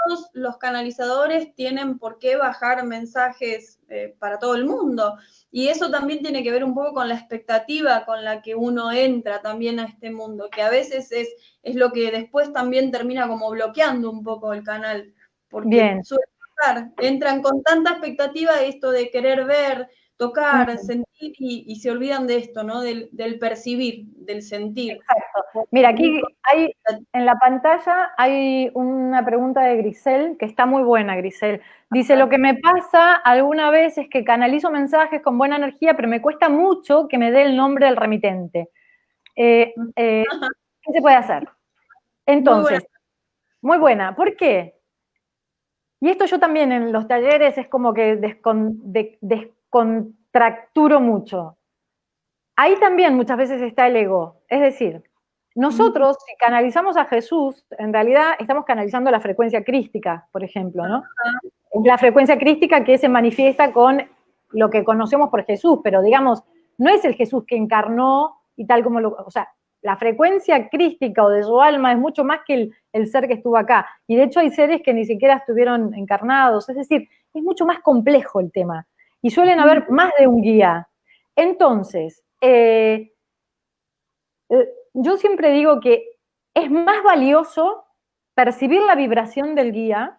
todos los canalizadores tienen por qué bajar mensajes para todo el mundo. Y eso también tiene que ver un poco con la expectativa con la que uno entra también a este mundo, que a veces es lo que después también termina como bloqueando un poco el canal. Porque Bien. suele pasar, entran con tanta expectativa esto de querer ver, tocar, sentir, y se olvidan de esto, ¿no? Del percibir, del sentir. Exacto. Mira, aquí hay, en la pantalla hay una pregunta de Grisel, que está muy buena, Grisel. Dice, lo que me pasa alguna vez es que canalizo mensajes con buena energía, pero me cuesta mucho que me dé el nombre del remitente. ¿Qué se puede hacer? Entonces, muy buena. ¿Por qué? Y esto yo también en los talleres es como que descontracturo mucho. Ahí también muchas veces está el ego. Es decir, nosotros, si canalizamos a Jesús, en realidad estamos canalizando la frecuencia crística, por ejemplo, ¿no? Es la frecuencia crística que se manifiesta con lo que conocemos por Jesús, pero digamos, no es el Jesús que encarnó y tal como lo... O sea, la frecuencia crística o de su alma es mucho más que el ser que estuvo acá. Y de hecho hay seres que ni siquiera estuvieron encarnados. Es decir, es mucho más complejo el tema. Y suelen haber más de un guía. Entonces, yo siempre digo que es más valioso percibir la vibración del guía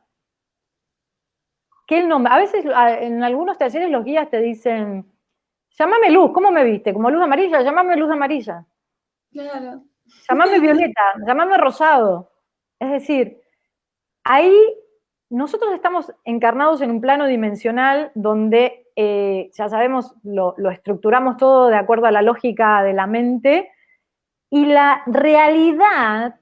que el nombre. A veces en algunos talleres los guías te dicen, llámame luz, ¿cómo me viste? ¿Como luz amarilla? Llámame luz amarilla. Claro. Llámame violeta, llámame rosado. Es decir, ahí nosotros estamos encarnados en un plano dimensional donde ya sabemos, lo estructuramos todo de acuerdo a la lógica de la mente, y la realidad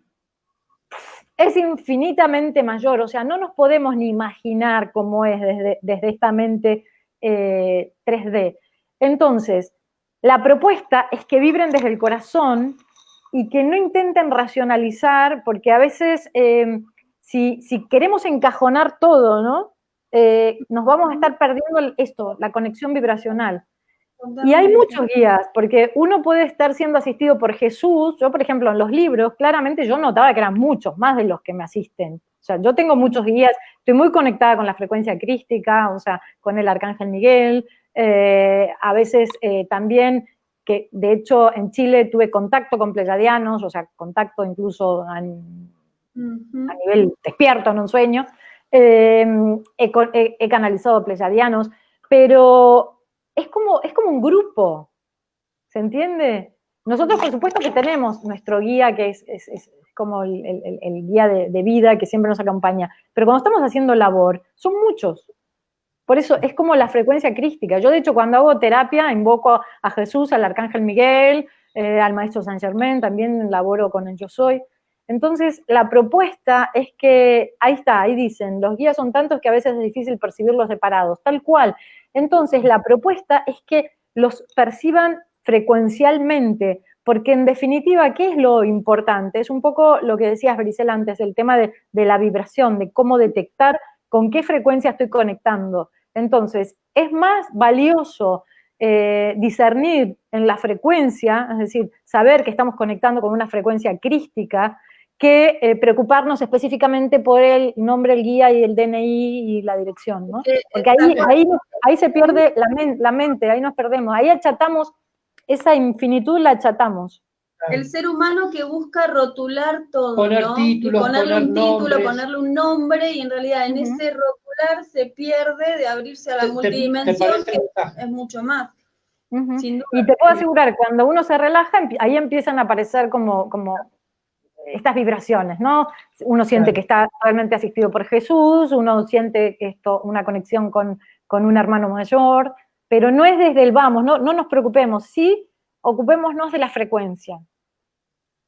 es infinitamente mayor. O sea, no nos podemos ni imaginar cómo es desde esta mente 3D. Entonces, la propuesta es que vibren desde el corazón y que no intenten racionalizar, porque a veces si queremos encajonar todo, ¿no? Nos vamos a estar perdiendo la conexión vibracional. Y hay muchos guías, porque uno puede estar siendo asistido por Jesús. Yo, por ejemplo, en los libros, claramente yo notaba que eran muchos, más de los que me asisten. O sea, yo tengo muchos guías, estoy muy conectada con la frecuencia crística, o sea, con el Arcángel Miguel, a veces también, que de hecho en Chile tuve contacto con pleyadianos, o sea, contacto incluso a nivel despierto, en un sueño, he canalizado pleyadianos, pero es como un grupo, ¿se entiende? Nosotros, por supuesto, que tenemos nuestro guía, que es como el guía de vida que siempre nos acompaña, pero cuando estamos haciendo labor, son muchos. Por eso es como la frecuencia crística. Yo, de hecho, cuando hago terapia, invoco a Jesús, al Arcángel Miguel, al Maestro Saint Germain, también laboro con el Yo Soy. Entonces, la propuesta es que, ahí dicen, los guías son tantos que a veces es difícil percibirlos separados, tal cual. Entonces, la propuesta es que los perciban frecuencialmente, porque en definitiva, ¿qué es lo importante? Es un poco lo que decías, Grisel, antes, el tema de la vibración, de cómo detectar con qué frecuencia estoy conectando. Entonces, es más valioso discernir en la frecuencia, es decir, saber que estamos conectando con una frecuencia crística, que preocuparnos específicamente por el nombre, el guía y el DNI y la dirección, ¿no? Porque ahí se pierde la mente, ahí nos perdemos, ahí achatamos, esa infinitud la achatamos. El ser humano que busca rotular todo, poner ¿no? títulos, ponerle poner un título, nombres. ponerle un nombre, y en realidad en ese rotular se pierde de abrirse a la multidimensión, que es mucho más. Sin duda. Y te puedo asegurar, cuando uno se relaja, ahí empiezan a aparecer como estas vibraciones, ¿no? Uno siente que está realmente asistido por Jesús, uno siente una conexión con un hermano mayor, pero no es desde el vamos, no nos preocupemos, sí, ocupémonos de la frecuencia.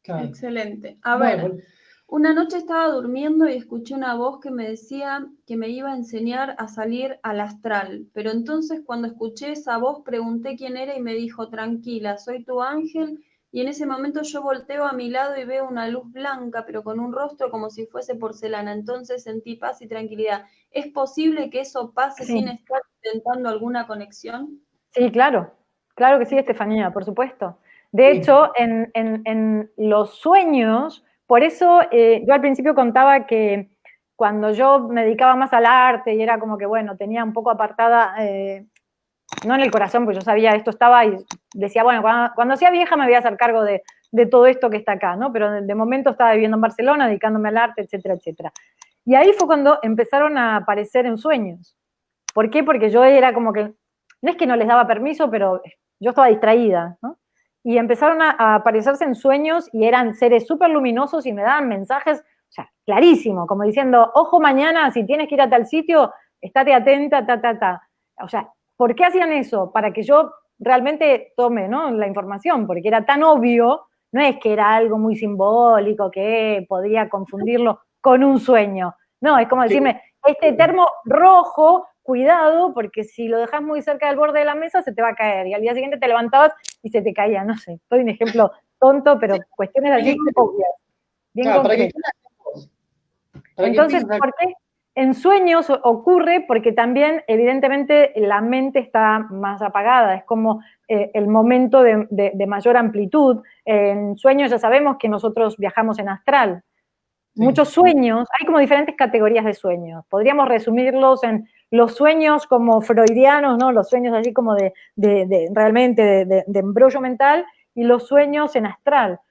Claro. Excelente. A ver, una noche estaba durmiendo y escuché una voz que me decía que me iba a enseñar a salir al astral, pero entonces cuando escuché esa voz pregunté quién era y me dijo, tranquila, soy tu ángel. Y en ese momento yo volteo a mi lado y veo una luz blanca, pero con un rostro como si fuese porcelana. Entonces sentí paz y tranquilidad. ¿Es posible que eso pase sin estar intentando alguna conexión? Sí, claro que sí, Estefanía, por supuesto. De hecho, en los sueños por eso yo al principio contaba que cuando yo me dedicaba más al arte y era como que, bueno, tenía un poco apartada, no en el corazón, porque yo sabía esto estaba y decía, bueno, cuando sea vieja me voy a hacer cargo de todo esto que está acá, ¿no? Pero de momento estaba viviendo en Barcelona, dedicándome al arte, etcétera, etcétera. Y ahí fue cuando empezaron a aparecer en sueños. ¿Por qué? Porque yo era como que, no es que no les daba permiso, pero yo estaba distraída, ¿no? Y empezaron a aparecerse en sueños y eran seres súper luminosos y me daban mensajes, o sea, clarísimo, como diciendo, ojo mañana, si tienes que ir a tal sitio, estate atenta, O sea, ¿por qué hacían eso? Para que yo realmente tome, ¿no?, la información, porque era tan obvio, no es que era algo muy simbólico que podría confundirlo con un sueño. No, es como decirme, este termo rojo, cuidado, porque si lo dejas muy cerca del borde de la mesa se te va a caer. Y al día siguiente te levantabas y se te caía. No sé, doy un ejemplo tonto, pero cuestiones así obvias, bien concretas. Entonces, ¿por qué? En sueños ocurre porque también, evidentemente, la mente está más apagada, es como el momento de mayor amplitud. En sueños ya sabemos que nosotros viajamos en astral. Sí. Muchos sueños, hay como diferentes categorías de sueños. Podríamos resumirlos en los sueños como freudianos, ¿no? Los sueños así como realmente de embrollo mental, y los sueños en astral.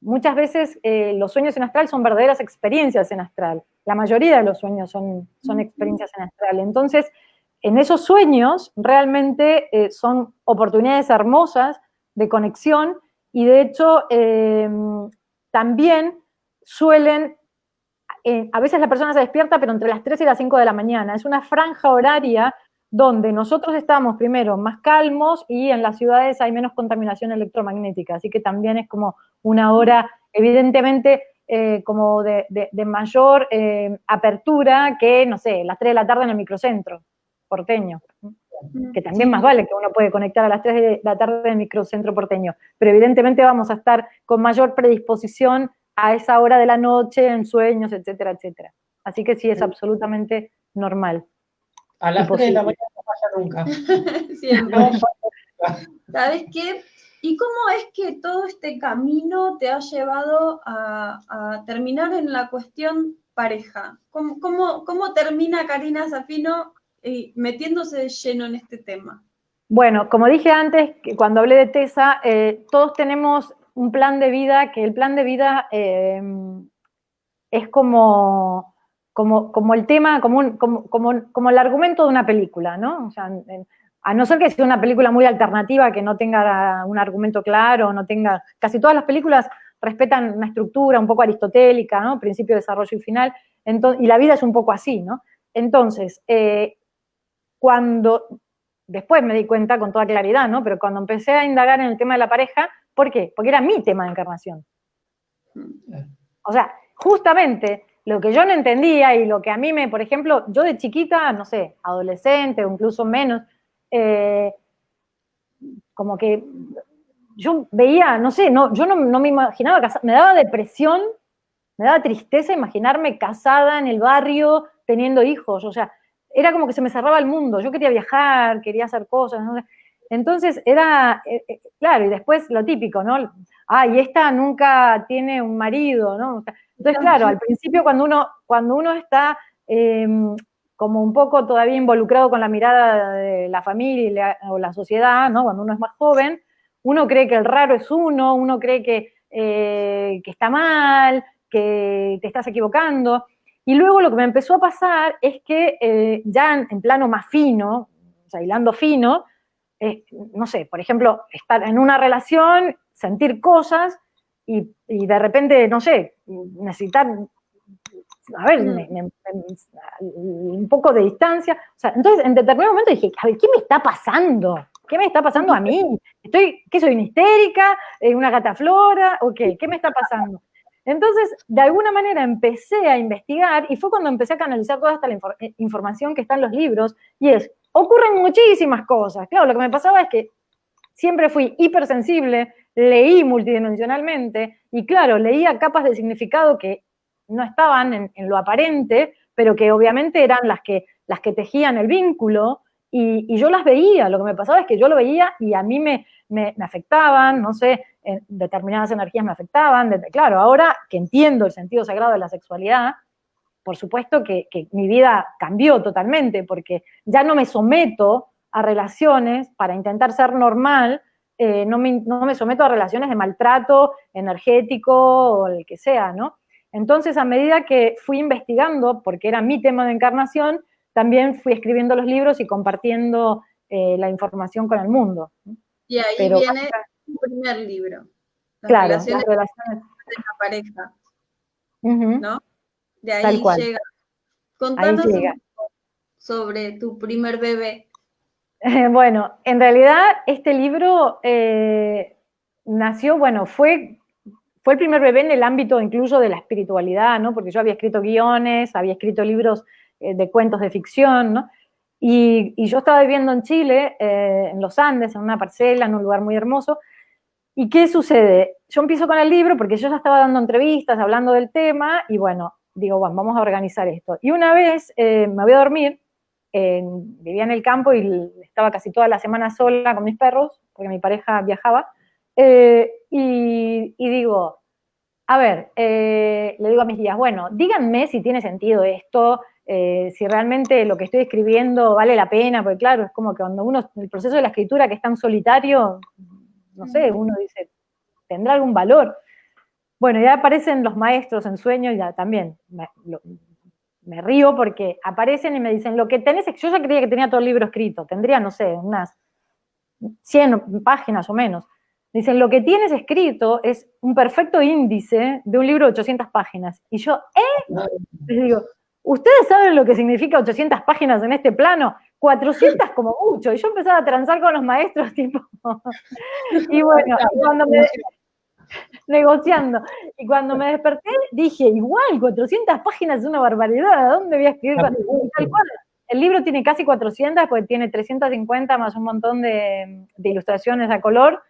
Muchas veces los sueños en astral son verdaderas experiencias en astral. La mayoría de los sueños son experiencias en astral. Entonces, en esos sueños realmente son oportunidades hermosas de conexión y de hecho también suelen, a veces la persona se despierta, pero entre las 3 y las 5 de la mañana. Es una franja horaria donde nosotros estamos primero más calmos y en las ciudades hay menos contaminación electromagnética, así que también es como una hora, evidentemente, como de mayor apertura que, no sé, las 3 de la tarde en el microcentro porteño, que también más vale que uno puede conectar a las 3 de la tarde en el microcentro porteño, pero evidentemente vamos a estar con mayor predisposición a esa hora de la noche, en sueños, etcétera, etcétera. Así que sí, es absolutamente normal. A las 3 de la mañana no falla nunca. Siempre. No falla. ¿Sabes qué? ¿Y cómo es que todo este camino te ha llevado a terminar en la cuestión pareja? ¿Cómo termina Karina Zaffino metiéndose de lleno en este tema? Bueno, como dije antes, que cuando hablé de TESA, todos tenemos un plan de vida, que el plan de vida es como el tema, como el argumento de una película, ¿no? O sea, a no ser que sea una película muy alternativa, que no tenga un argumento claro, no tenga... Casi todas las películas respetan una estructura un poco aristotélica, ¿no? Principio, desarrollo y final, y la vida es un poco así, ¿no? Entonces, después me di cuenta con toda claridad, ¿no? Pero cuando empecé a indagar en el tema de la pareja, ¿por qué? Porque era mi tema de encarnación. O sea, justamente lo que yo no entendía y lo que a mí por ejemplo, yo de chiquita, no sé, adolescente o incluso menos, como que yo veía, no sé, yo no me imaginaba casada, me daba depresión, me daba tristeza imaginarme casada en el barrio, teniendo hijos, o sea, era como que se me cerraba el mundo, yo quería viajar, quería hacer cosas, ¿no? Entonces era, claro, y después lo típico, ¿no? Y esta nunca tiene un marido, ¿no? Entonces, claro, al principio cuando uno está como un poco todavía involucrado con la mirada de la familia o la sociedad, ¿no? Cuando uno es más joven, uno cree que el raro es uno cree que está mal, que te estás equivocando. Y luego lo que me empezó a pasar es que ya en plano más fino, o sea, hilando fino, no sé, por ejemplo, estar en una relación, sentir cosas y de repente, no sé, necesitar, a ver, un poco de distancia. O sea, entonces, en determinado momento dije, a ver, ¿qué me está pasando? ¿Qué me está pasando a mí? ¿Qué soy, una histérica? ¿Una gataflora? ¿O qué? ¿Qué me está pasando? Entonces, de alguna manera empecé a investigar y fue cuando empecé a canalizar toda esta información que está en los libros y ocurren muchísimas cosas. Claro, lo que me pasaba es que siempre fui hipersensible, leí multidimensionalmente y claro, leía capas de significado que no estaban en lo aparente, pero que obviamente eran las que tejían el vínculo y yo las veía. Lo que me pasaba es que yo lo veía y a mí me afectaban, no sé, determinadas energías me afectaban. Claro, ahora que entiendo el sentido sagrado de la sexualidad, por supuesto que mi vida cambió totalmente, porque ya no me someto a relaciones para intentar ser normal, no me someto a relaciones de maltrato energético o el que sea, ¿no? Entonces, a medida que fui investigando, porque era mi tema de encarnación, también fui escribiendo los libros y compartiendo la información con el mundo. Y ahí Pero, viene tu primer libro. Claro, Relaciones las relaciones. de la pareja, Uh-huh. ¿no? De ahí Tal cual. llega. Ahí Contanos llega. un poco sobre tu primer bebé. Bueno, en realidad este libro nació, bueno, fue el primer bebé en el ámbito incluso de la espiritualidad, ¿no? Porque yo había escrito guiones, había escrito libros de cuentos de ficción, ¿no? Y yo estaba viviendo en Chile, en los Andes, en una parcela, en un lugar muy hermoso. ¿Y qué sucede? Yo empiezo con el libro porque yo ya estaba dando entrevistas, hablando del tema, y bueno, digo, bueno, vamos a organizar esto. Y una vez me voy a dormir, vivía en el campo y estaba casi toda la semana sola con mis perros, porque mi pareja viajaba, y digo, a ver, le digo a mis guías, bueno, díganme si tiene sentido esto, si realmente lo que estoy escribiendo vale la pena, porque claro, es como que cuando uno, el proceso de la escritura que es tan solitario, no sé, uno dice, ¿tendrá algún valor? Bueno, ya aparecen los maestros en sueños, ya también me río porque aparecen y me dicen, lo que tenés, yo ya creía que tenía todo el libro escrito, tendría, no sé, unas 100 páginas o menos. Dicen, lo que tienes escrito es un perfecto índice de un libro de 800 páginas. Y yo, les digo, ¿ustedes saben lo que significa 800 páginas en este plano? 400 como mucho. Y yo empezaba a transar con los maestros, tipo. Y bueno, negociando. Y cuando me desperté, dije, igual, 400 páginas es una barbaridad. ¿A dónde voy a escribir? Tal cual. El libro tiene casi 400, porque tiene 350 más un montón de ilustraciones a color.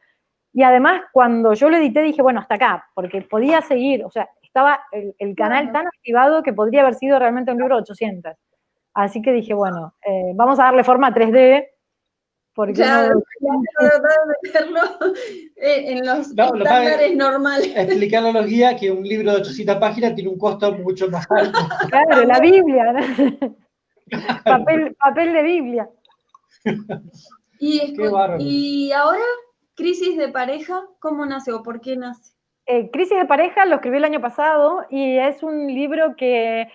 Y además, cuando yo lo edité, dije, bueno, hasta acá, porque podía seguir, o sea, estaba el canal tan activado que podría haber sido realmente un libro de 800. Así que dije, bueno, vamos a darle forma a 3D, porque claro, tratar de meterlo en los estándares normales. Explicarle a los guías que un libro de 800 páginas tiene un costo mucho más alto. Claro, la Biblia, ¿no? papel de Biblia. Y ahora, Crisis de Pareja, ¿cómo nace o por qué nace? Crisis de Pareja lo escribí el año pasado y es un libro que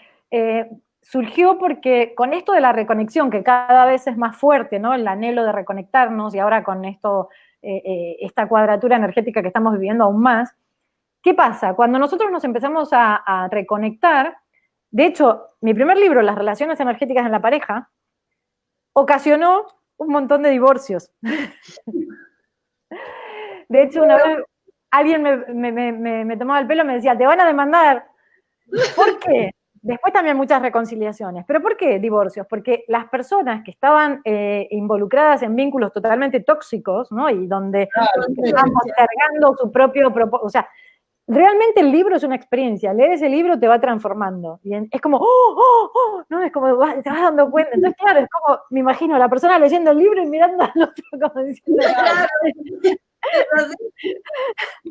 surgió porque con esto de la reconexión, que cada vez es más fuerte, ¿no? El anhelo de reconectarnos, y ahora con esto, esta cuadratura energética que estamos viviendo aún más, ¿qué pasa? Cuando nosotros nos empezamos a reconectar, de hecho, mi primer libro, Las relaciones energéticas en la pareja, ocasionó un montón de divorcios. De hecho, una vez alguien me tomaba el pelo y me decía, te van a demandar. ¿Por qué? Después también muchas reconciliaciones. ¿Pero por qué divorcios? Porque las personas que estaban involucradas en vínculos totalmente tóxicos, ¿no? Y donde estaban postergando su propio propósito. O sea, realmente el libro es una experiencia. Leer ese libro te va transformando. Y es como, ¿no? Es como, te vas dando cuenta. Entonces, claro, es como, me imagino, la persona leyendo el libro y mirando al otro como diciendo,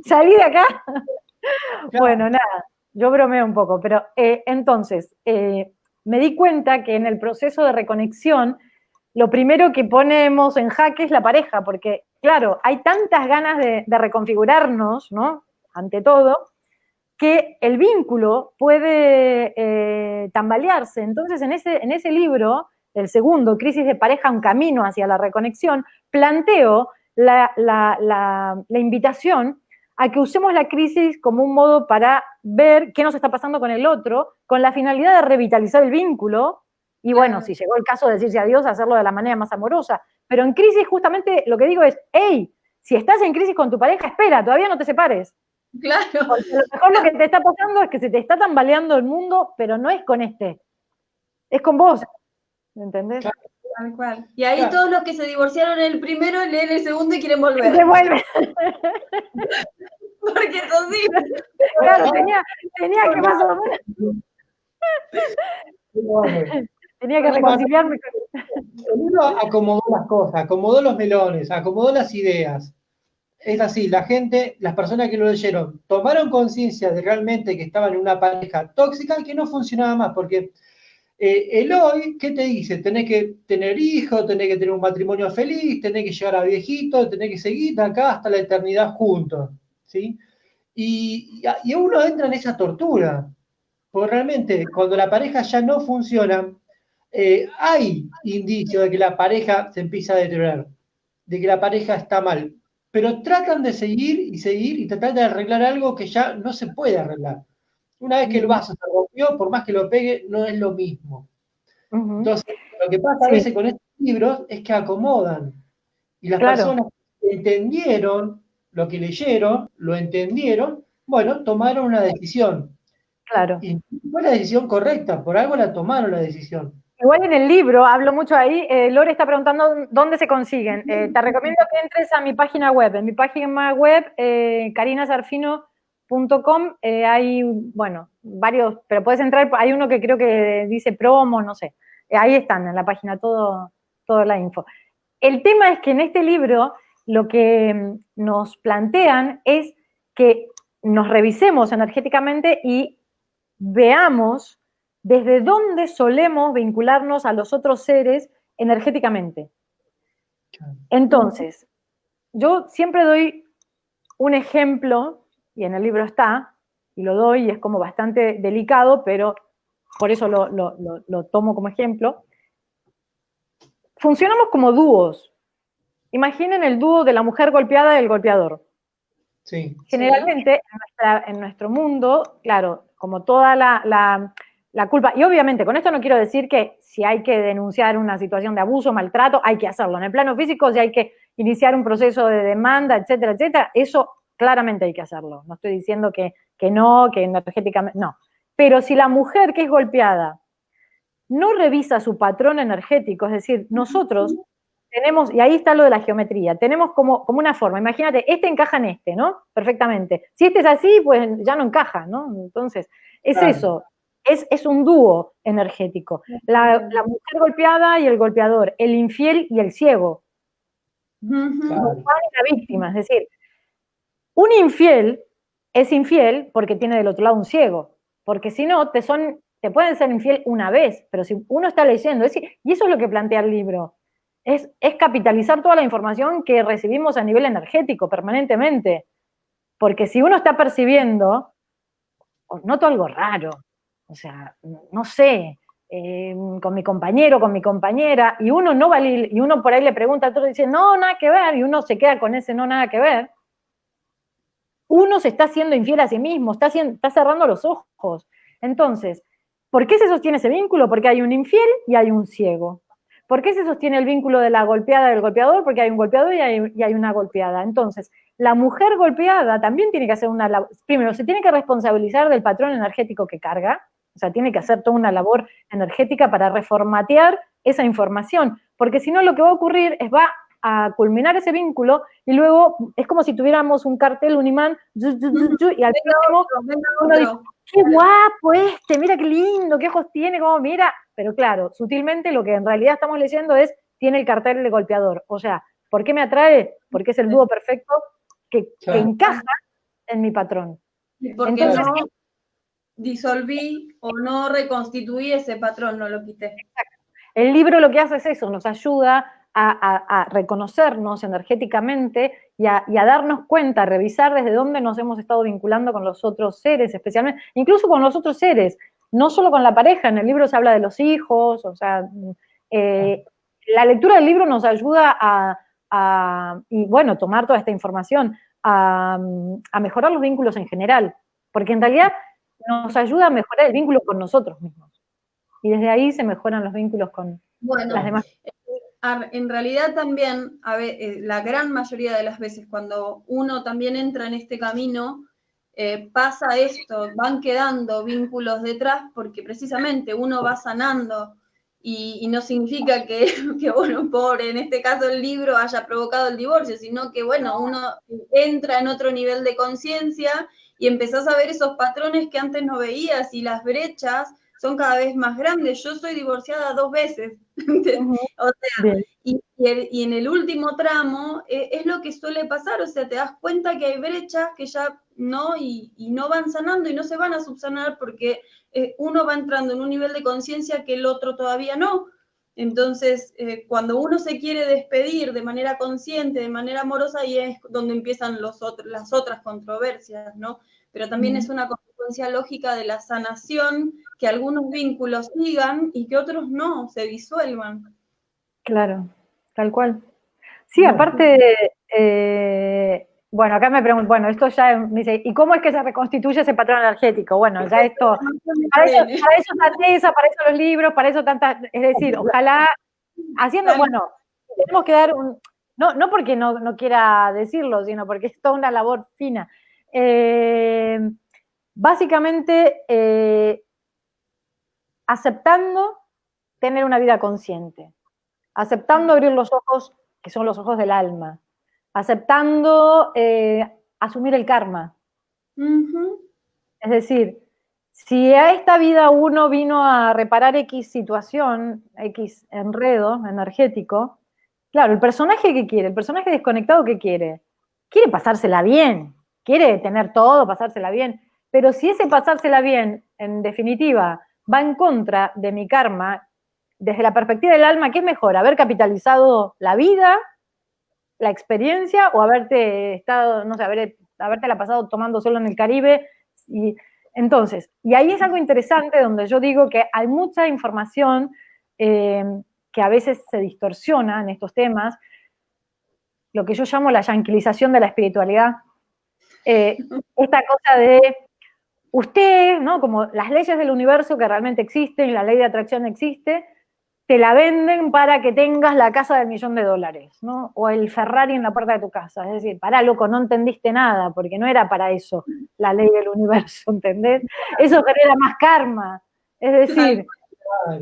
salí de acá. Bueno, nada, yo bromeo un poco, pero entonces, me di cuenta que en el proceso de reconexión, lo primero que ponemos en jaque es la pareja, porque, claro, hay tantas ganas de reconfigurarnos, ¿no? Ante todo, que el vínculo puede tambalearse. Entonces, en ese libro, el segundo, Crisis de Pareja, un camino hacia la reconexión, planteo la invitación a que usemos la crisis como un modo para ver qué nos está pasando con el otro, con la finalidad de revitalizar el vínculo, y bueno, si llegó el caso de decirse adiós, hacerlo de la manera más amorosa. Pero en crisis justamente lo que digo es, hey, si estás en crisis con tu pareja, espera, todavía no te separes. Claro. Porque a lo mejor lo que te está pasando es que se te está tambaleando el mundo, pero no es con este, es con vos. ¿Entendés? Claro. Tal cual. Y ahí todos los que se divorciaron en el primero leen el segundo y quieren volver. Se vuelven. Porque son sí. Claro, tenía que más o menos. Tenía que reconciliarme con... El libro acomodó las cosas, acomodó los melones, acomodó las ideas. es así, la gente, las personas que lo leyeron, tomaron conciencia de realmente que estaban en una pareja tóxica y que no funcionaba más, porque el hoy, ¿qué te dice? Tenés que tener hijos, tenés que tener un matrimonio feliz, tenés que llegar a viejito, tenés que seguir de acá hasta la eternidad juntos, ¿sí? Y uno entra en esa tortura, porque realmente cuando la pareja ya no funciona, hay indicios de que la pareja se empieza a deteriorar, de que la pareja está mal, pero tratan de seguir y tratar de arreglar algo que ya no se puede arreglar. Una vez que el vaso se rompió, por más que lo pegue, no es lo mismo. Entonces, lo que pasa a Sí, veces con estos libros es que acomodan. Y las claro, personas que entendieron lo que leyeron, lo entendieron, bueno, tomaron una decisión. claro. Y fue la decisión correcta, por algo la tomaron la decisión. Igual en el libro, hablo mucho ahí, Lore está preguntando dónde se consiguen. Te recomiendo que entres a mi página web. En mi página web, carinasarfino.com, hay, bueno, varios, pero puedes entrar, hay uno que creo que dice promo, no sé. Ahí están en la página toda la info. El tema es que en este libro lo que nos plantean es que nos revisemos energéticamente y veamos desde dónde solemos vincularnos a los otros seres energéticamente. Entonces, yo siempre doy un ejemplo, y en el libro está, y lo doy, y es como bastante delicado, pero por eso lo tomo como ejemplo. Funcionamos como dúos. Imaginen el dúo de la mujer golpeada y el golpeador. Sí. Generalmente en nuestro mundo, claro, como toda la culpa, y obviamente con esto no quiero decir que si hay que denunciar una situación de abuso, maltrato, hay que hacerlo. En el plano físico, si hay que iniciar un proceso de demanda, etcétera, eso claramente hay que hacerlo. No estoy diciendo que no, que energéticamente, no. Pero si la mujer que es golpeada no revisa su patrón energético, es decir, nosotros tenemos, y ahí está lo de la geometría, tenemos como una forma, imagínate, este encaja en este, ¿no? Perfectamente. Si este es así, pues ya no encaja, ¿no? Entonces, es Claro. eso, es un dúo energético. La mujer golpeada y el golpeador, el infiel y el ciego. Claro. La víctima, es decir, un infiel es infiel porque tiene del otro lado un ciego, porque si no, te pueden ser infiel una vez, pero si uno está leyendo, y eso es lo que plantea el libro, es capitalizar toda la información que recibimos a nivel energético permanentemente, porque si uno está percibiendo, noto algo raro, o sea, no sé, con mi compañero, con mi compañera, y uno no vale, y uno por ahí le pregunta a otro y dice, no, nada que ver, y uno se queda con ese no, nada que ver, uno se está haciendo infiel a sí mismo, está cerrando los ojos. Entonces, ¿por qué se sostiene ese vínculo? Porque hay un infiel y hay un ciego. ¿Por qué se sostiene el vínculo de la golpeada del golpeador? Porque hay un golpeador y hay una golpeada. Entonces, la mujer golpeada también tiene que hacer una labor. Primero, se tiene que responsabilizar del patrón energético que carga, o sea, tiene que hacer toda una labor energética para reformatear esa información, porque si no lo que va a ocurrir es va a culminar ese vínculo y luego es como si tuviéramos un cartel, un imán, y al próximo uno dice, qué guapo mira qué lindo, qué ojos tiene, cómo mira, pero claro, sutilmente lo que en realidad estamos leyendo es, tiene el cartel de golpeador, o sea, ¿por qué me atrae? Porque es el dúo perfecto que encaja en mi patrón. Porque entonces, no disolví o no reconstituí ese patrón, no lo quité. Exacto. El libro lo que hace es eso, nos ayuda a reconocernos energéticamente y a darnos cuenta, a revisar desde dónde nos hemos estado vinculando con los otros seres, especialmente, incluso con los otros seres, no solo con la pareja, en el libro se habla de los hijos, o sea, la lectura del libro nos ayuda y bueno, tomar toda esta información, a mejorar los vínculos en general, porque en realidad nos ayuda a mejorar el vínculo con nosotros mismos. Y desde ahí se mejoran los vínculos con las demás. En realidad también, la gran mayoría de las veces cuando uno también entra en este camino, pasa esto, van quedando vínculos detrás porque precisamente uno va sanando y no significa que bueno, pobre, en este caso el libro haya provocado el divorcio, sino que bueno, uno entra en otro nivel de conciencia y empezás a ver esos patrones que antes no veías y las brechas son cada vez más grandes. Yo soy divorciada 2 veces. O sea, y en el último tramo es lo que suele pasar, o sea, te das cuenta que hay brechas que ya no, y no van sanando y no se van a subsanar porque uno va entrando en un nivel de conciencia que el otro todavía no. Entonces, cuando uno se quiere despedir de manera consciente, de manera amorosa, ahí es donde empiezan las otras controversias, ¿no? Pero también es una consecuencia lógica de la sanación, que algunos vínculos sigan y que otros no, se disuelvan. Claro, tal cual. Sí, aparte, bueno, acá me preguntan, bueno, esto ya me dice, ¿y cómo es que se reconstituye ese patrón energético? Bueno, ya esto, para eso la TESA, para eso los libros, para eso tantas, es decir, ojalá, haciendo, bueno, tenemos que dar no porque no quiera decirlo, sino porque es toda una labor fina. Básicamente, aceptando tener una vida consciente, aceptando abrir los ojos, que son los ojos del alma, aceptando asumir el karma. Es decir, si a esta vida uno vino a reparar X situación, X enredo energético, claro, el personaje ¿qué quiere? El personaje desconectado ¿qué quiere? Quiere pasársela bien, quiere tener todo, pasársela bien, pero si ese pasársela bien, en definitiva, va en contra de mi karma, desde la perspectiva del alma, ¿qué es mejor? ¿Haber capitalizado la vida, la experiencia, o haberte estado, no sé, haberte la pasado tomando solo en el Caribe? Entonces, y ahí es algo interesante donde yo digo que hay mucha información que a veces se distorsiona en estos temas, lo que yo llamo la yanquilización de la espiritualidad. Esta cosa de usted, ¿no? Como las leyes del universo que realmente existen, la ley de atracción existe, te la venden para que tengas la casa del $1.000.000, ¿no? O el Ferrari en la puerta de tu casa. Es decir, pará, loco, no entendiste nada, porque no era para eso la ley del universo, ¿entendés? Eso genera más karma. Es decir,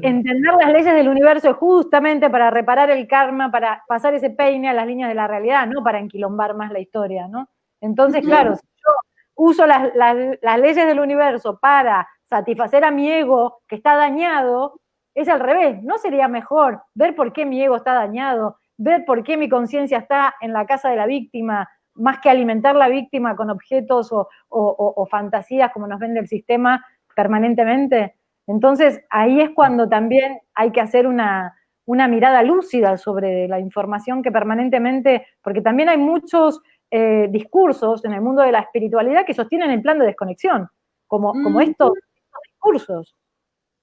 entender las leyes del universo es justamente para reparar el karma, para pasar ese peine a las líneas de la realidad, no para enquilombar más la historia, ¿no? Entonces, claro, si yo uso las leyes del universo para satisfacer a mi ego que está dañado, es al revés. ¿No sería mejor ver por qué mi ego está dañado, ver por qué mi conciencia está en la casa de la víctima, más que alimentar la víctima con objetos o fantasías como nos vende el sistema permanentemente? Entonces, ahí es cuando también hay que hacer una mirada lúcida sobre la información que permanentemente, porque también hay muchos discursos en el mundo de la espiritualidad que sostienen el plan de desconexión, como estos discursos.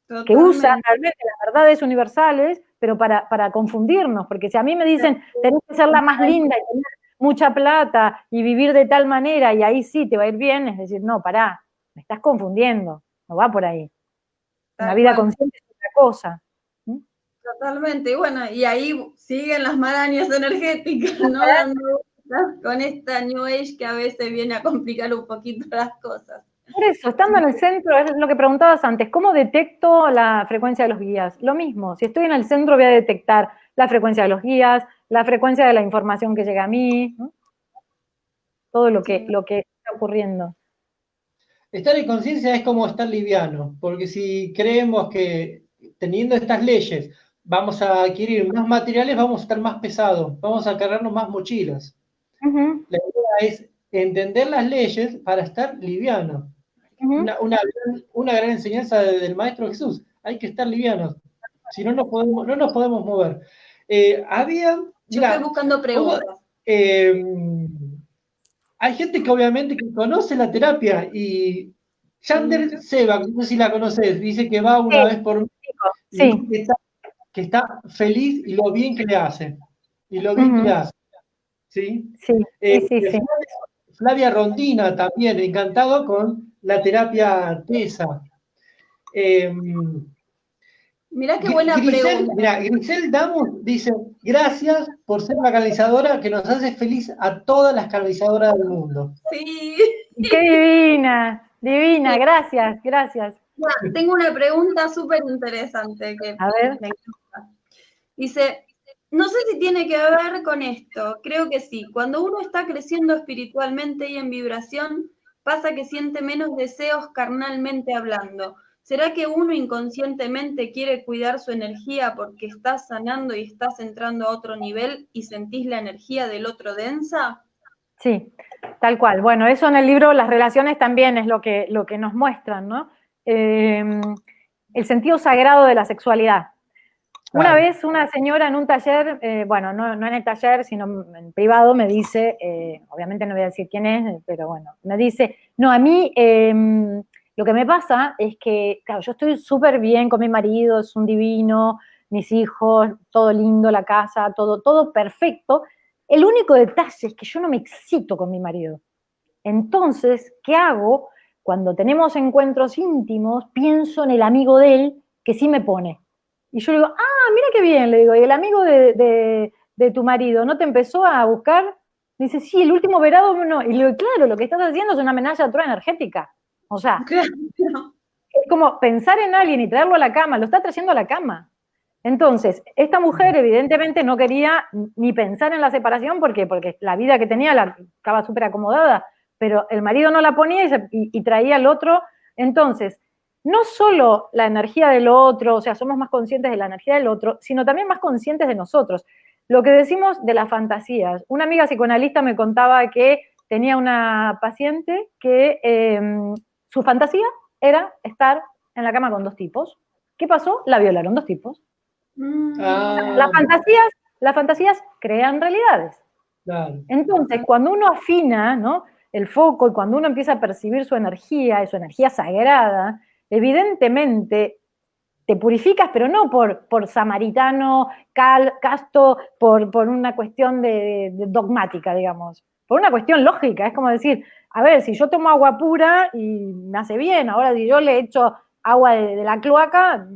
Totalmente. Que usan realmente las verdades universales, pero para confundirnos, porque si a mí me dicen, tenés que ser la más linda y tener mucha plata y vivir de tal manera y ahí sí te va a ir bien, es decir, no, pará, me estás confundiendo, no va por ahí. Una vida consciente es otra cosa. Totalmente, y bueno, y ahí siguen las marañas energéticas, ¿no? Dando con esta New Age que a veces viene a complicar un poquito las cosas. Por eso, estando en el centro, es lo que preguntabas antes, ¿cómo detecto la frecuencia de los guías? Lo mismo, si estoy en el centro voy a detectar la frecuencia de los guías, la frecuencia de la información que llega a mí, ¿no? Todo lo que está ocurriendo. Estar en conciencia es como estar liviano, porque si creemos que teniendo estas leyes vamos a adquirir más materiales, vamos a estar más pesados, vamos a cargarnos más mochilas. La idea es entender las leyes para estar liviano. Una gran enseñanza del Maestro Jesús, hay que estar livianos, si no nos podemos mover. Yo estoy buscando preguntas. Hay gente que obviamente que conoce la terapia y Yander Seba, no sé si la conoces, dice que va una vez por mes y que está feliz y lo bien que le hace. Y lo bien que le hace. ¿Sí? Sí. Flavia Rondina también, encantado con la terapia TESA. Mirá qué buena pregunta. Mirá, Grisel Damus dice, gracias por ser la canalizadora que nos hace feliz a todas las canalizadoras del mundo. Sí. Qué divina, gracias. Tengo una pregunta súper interesante que a ver. me encanta. Dice, no sé si tiene que ver con esto, creo que sí. Cuando uno está creciendo espiritualmente y en vibración, pasa que siente menos deseos carnalmente hablando. ¿Será que uno inconscientemente quiere cuidar su energía porque estás sanando y estás entrando a otro nivel y sentís la energía del otro densa? Sí, tal cual. Bueno, eso en el libro, las relaciones también es lo que nos muestran, ¿no? El sentido sagrado de la sexualidad. Una Claro. vez una señora en un taller, bueno, no en el taller, sino en privado, me dice, obviamente no voy a decir quién es, pero bueno, me dice, no, a mí lo que me pasa es que, claro, yo estoy súper bien con mi marido, es un divino, mis hijos, todo lindo, la casa, todo perfecto. El único detalle es que yo no me excito con mi marido. Entonces, ¿qué hago? Cuando tenemos encuentros íntimos, pienso en el amigo de él que sí me pone. Y yo le digo, mira qué bien, le digo, ¿y el amigo de tu marido no te empezó a buscar? Me dice, sí, el último verano no. Y le digo, claro, lo que estás haciendo es una amenaza a energética. O sea, Claro. es como pensar en alguien y traerlo a la cama, lo está trayendo a la cama. Entonces, esta mujer evidentemente no quería ni pensar en la separación, ¿por qué? Porque la vida que tenía estaba súper acomodada, pero el marido no la ponía y traía al otro. Entonces, no solo la energía del otro, o sea, somos más conscientes de la energía del otro, sino también más conscientes de nosotros. Lo que decimos de las fantasías. Una amiga psicoanalista me contaba que tenía una paciente que su fantasía era estar en la cama con 2 tipos. ¿Qué pasó? La violaron 2 tipos. Ah, Las fantasías crean realidades. claro. Entonces, cuando uno afina, ¿no?, el foco y cuando uno empieza a percibir su energía sagrada, evidentemente te purificas, pero no por samaritano, casto, por una cuestión de dogmática, digamos, por una cuestión lógica. Es como decir, a ver, si yo tomo agua pura y me hace bien, ahora si yo le echo agua de la cloaca,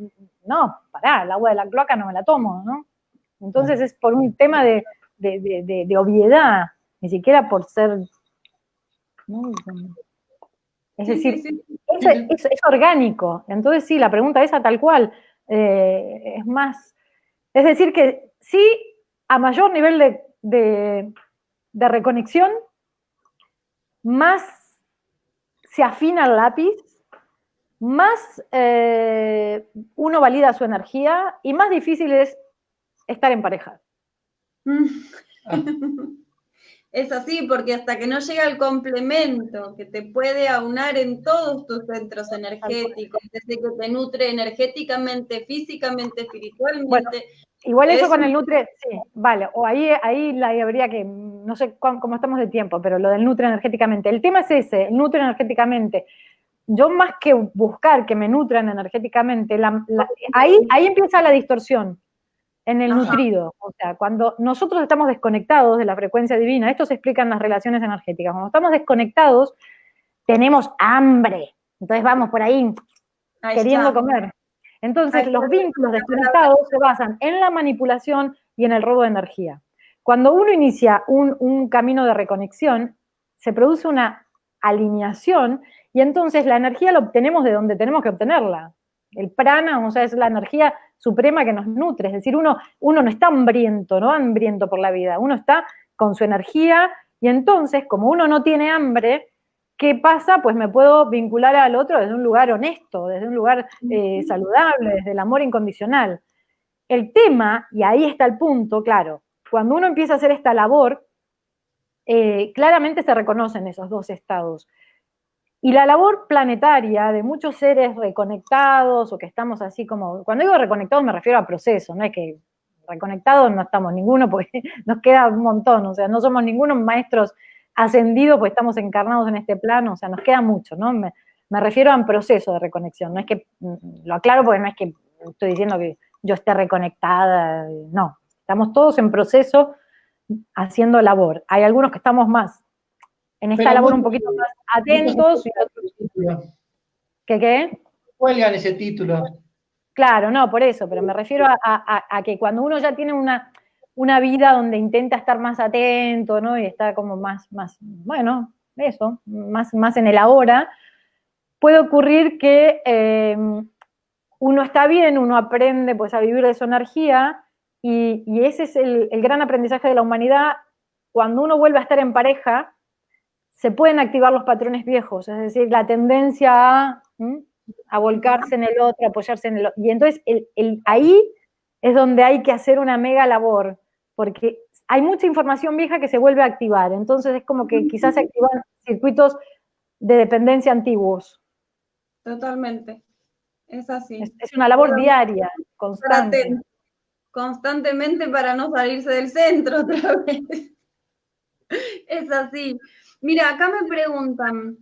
no, pará, el agua de la cloaca no me la tomo, ¿no? Entonces es por un tema de obviedad, ni siquiera por ser, ¿no? Es Sí, decir, sí, sí. es orgánico. Entonces sí, la pregunta esa tal cual, es más, es decir que sí, a mayor nivel de reconexión, más se afina el lápiz, más uno valida su energía y más difícil es estar en pareja. Es así, porque hasta que no llega el complemento que te puede aunar en todos tus centros energéticos, desde que te nutre energéticamente, físicamente, espiritualmente. Bueno, igual eso es con el Nutre, sí, vale, o ahí habría que, no sé cómo estamos de tiempo, pero lo del Nutre energéticamente. El tema es ese, el Nutre energéticamente. Yo más que buscar que me nutran energéticamente, ahí empieza la distorsión en el nutrido. O sea, cuando nosotros estamos desconectados de la frecuencia divina, esto se explica en las relaciones energéticas, cuando estamos desconectados, tenemos hambre. Entonces vamos por ahí queriendo comer. Entonces los vínculos desconectados se basan en la manipulación y en el robo de energía. Cuando uno inicia un camino de reconexión, se produce una alineación y entonces la energía la obtenemos de donde tenemos que obtenerla. El prana, o sea, es la energía suprema que nos nutre, es decir, uno no está hambriento, no hambriento por la vida, uno está con su energía y entonces, como uno no tiene hambre, ¿qué pasa? Pues me puedo vincular al otro desde un lugar honesto, desde un lugar saludable, desde el amor incondicional. El tema, y ahí está el punto, claro, cuando uno empieza a hacer esta labor, claramente se reconocen esos 2 estados. Y la labor planetaria de muchos seres reconectados o que estamos así como, cuando digo reconectados me refiero a proceso, no es que reconectados no estamos ninguno porque nos queda un montón, o sea, no somos ninguno maestros ascendidos porque estamos encarnados en este plano, o sea, nos queda mucho, ¿no? Me refiero a un proceso de reconexión, no es que, lo aclaro porque no es que estoy diciendo que yo esté reconectada, no, estamos todos en proceso haciendo labor. Hay algunos que estamos más en esta labor un poquito más atentos y otros. ¿Qué? Cuelgan ese título. Claro, no, por eso, pero me refiero a que cuando uno ya tiene una vida donde intenta estar más atento, ¿no? Y está como más, bueno, eso, más en el ahora, puede ocurrir que uno está bien, uno aprende pues a vivir de su energía y ese es el gran aprendizaje de la humanidad. Cuando uno vuelve a estar en pareja, se pueden activar los patrones viejos, es decir, la tendencia a a volcarse en el otro, a apoyarse en el otro. Y entonces ahí es donde hay que hacer una mega labor, porque hay mucha información vieja que se vuelve a activar. Entonces es como que quizás se activan circuitos de dependencia antiguos. Totalmente. Es así. Es una labor diaria, constante. Constantemente para no salirse del centro otra vez. Es así. Mira, acá me preguntan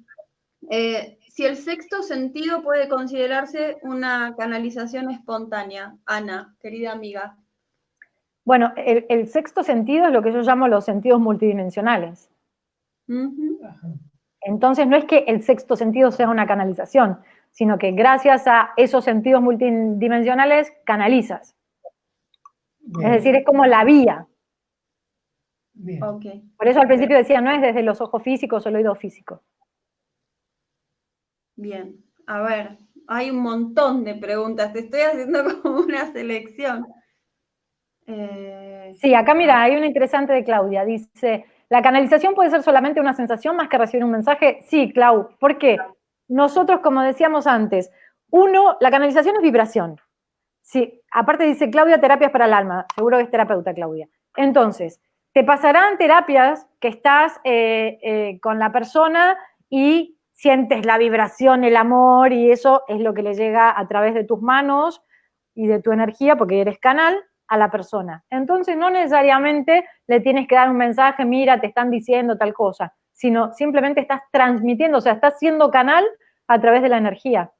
si el sexto sentido puede considerarse una canalización espontánea. Ana, querida amiga. Bueno, el sexto sentido es lo que yo llamo los sentidos multidimensionales. Entonces no es que el sexto sentido sea una canalización, sino que gracias a esos sentidos multidimensionales canalizas. Bien. Es decir, es como la vía. Bien. Okay. Por eso al principio decía, no es desde los ojos físicos o el oído físico. Bien, a ver, hay un montón de preguntas, te estoy haciendo como una selección. Sí, acá mira, hay una interesante de Claudia, dice, ¿la canalización puede ser solamente una sensación más que recibir un mensaje? Sí, Clau, ¿por qué? Nosotros, como decíamos antes, la canalización es vibración. Sí, aparte dice Claudia, terapias para el alma, seguro que es terapeuta Claudia. Entonces, te pasarán terapias que estás con la persona y sientes la vibración, el amor, y eso es lo que le llega a través de tus manos y de tu energía, porque eres canal, a la persona. Entonces no necesariamente le tienes que dar un mensaje, mira, te están diciendo tal cosa, sino simplemente estás transmitiendo, o sea, estás siendo canal a través de la energía.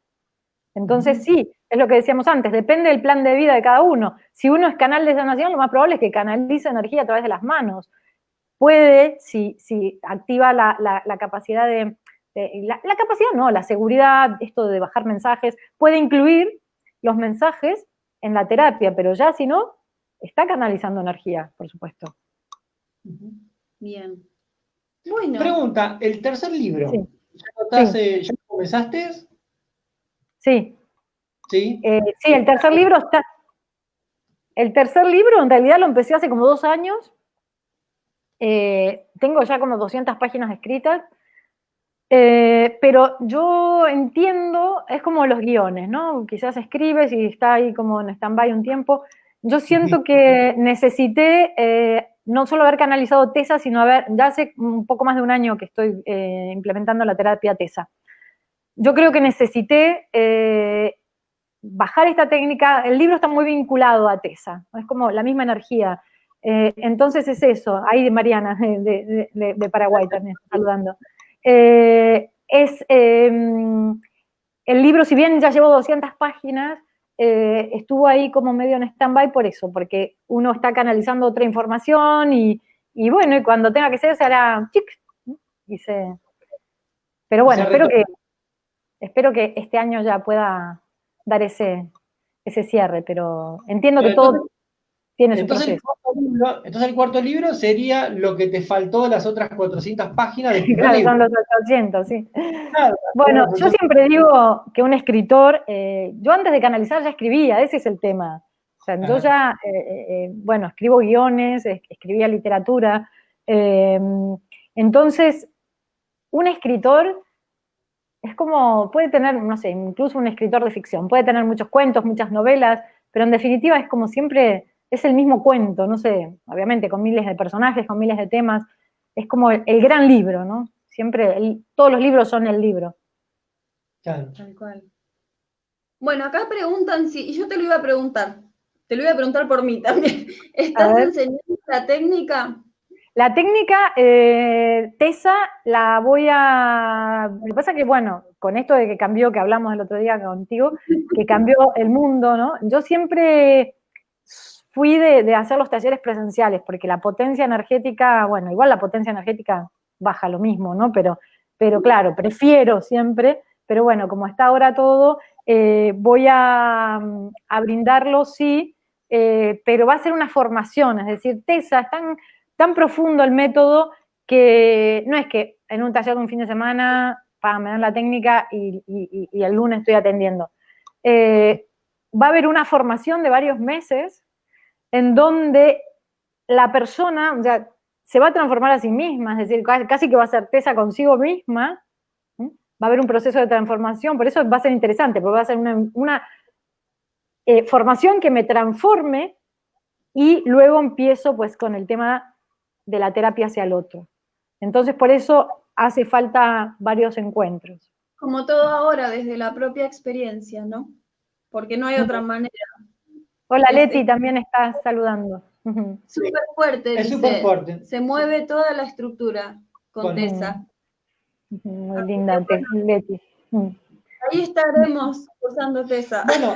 Entonces sí, es lo que decíamos antes, depende del plan de vida de cada uno. Si uno es canal de sanación, lo más probable es que canalice energía a través de las manos. Puede, si activa la capacidad la capacidad no, la seguridad, esto de bajar mensajes, puede incluir los mensajes en la terapia, pero ya si no, está canalizando energía, por supuesto. Bien. Bueno. Pregunta, el tercer libro, sí. ¿ya comenzaste? Sí. Sí. Sí, el tercer libro está... El tercer libro en realidad lo empecé hace como 2 años. Tengo ya como 200 páginas escritas. Pero yo entiendo, es como los guiones, ¿no? Quizás escribes y está ahí como en stand-by un tiempo. Yo siento que necesité no solo haber canalizado TESA, sino ya hace un poco más de 1 año que estoy implementando la terapia TESA. Yo creo que necesité bajar esta técnica. El libro está muy vinculado a TESA, es como la misma energía. Entonces es eso, ahí de Mariana, de Paraguay también, saludando. El libro, si bien ya llevo 200 páginas, estuvo ahí como medio en stand-by por eso, porque uno está canalizando otra información y bueno, y cuando tenga que ser se hará chic, y pero bueno, espero que este año ya pueda dar ese cierre, pero entiendo que todo tiene su proceso. Entonces el cuarto libro sería lo que te faltó de las otras 400 páginas del primer claro, libro. son los 800, sí. Claro, bueno, yo siempre digo que un escritor, yo antes de canalizar ya escribía, ese es el tema. O sea, yo ya, bueno, escribo guiones, escribía literatura. Entonces, un escritor es como, puede tener, no sé, incluso un escritor de ficción, puede tener muchos cuentos, muchas novelas, pero en definitiva es como siempre, es el mismo cuento, no sé, obviamente con miles de personajes, con miles de temas, es como el gran libro, ¿no? Siempre, todos los libros son el libro. Claro. Tal cual. Bueno, acá preguntan si, y yo te lo iba a preguntar por mí también. ¿Estás enseñando la técnica? La técnica TESA la voy a... Lo que pasa es que, bueno, con esto de que cambió, que hablamos el otro día contigo, que cambió el mundo, ¿no? Yo siempre fui de hacer los talleres presenciales, porque la potencia energética, bueno, igual la potencia energética baja lo mismo, ¿no? Pero claro, prefiero siempre, pero bueno, como está ahora todo, voy a brindarlo, sí, pero va a ser una formación, es decir, TESA, están tan profundo el método que no es que en un taller de un fin de semana me dan la técnica y el lunes estoy atendiendo. Va a haber una formación de varios meses en donde la persona, o sea, se va a transformar a sí misma, es decir, casi que va a ser TESA consigo misma, va a haber un proceso de transformación, por eso va a ser interesante, porque va a ser una formación que me transforme y luego empiezo pues con el tema de la terapia hacia el otro. Entonces por eso hace falta varios encuentros. Como todo ahora, desde la propia experiencia, ¿no? Porque no hay otra manera. Hola Leti, también está saludando. Súper fuerte, Es dice. súper fuerte. Se mueve toda la estructura con Tessa. Muy linda, Leti. Ahí estaremos usando Tessa. Bueno,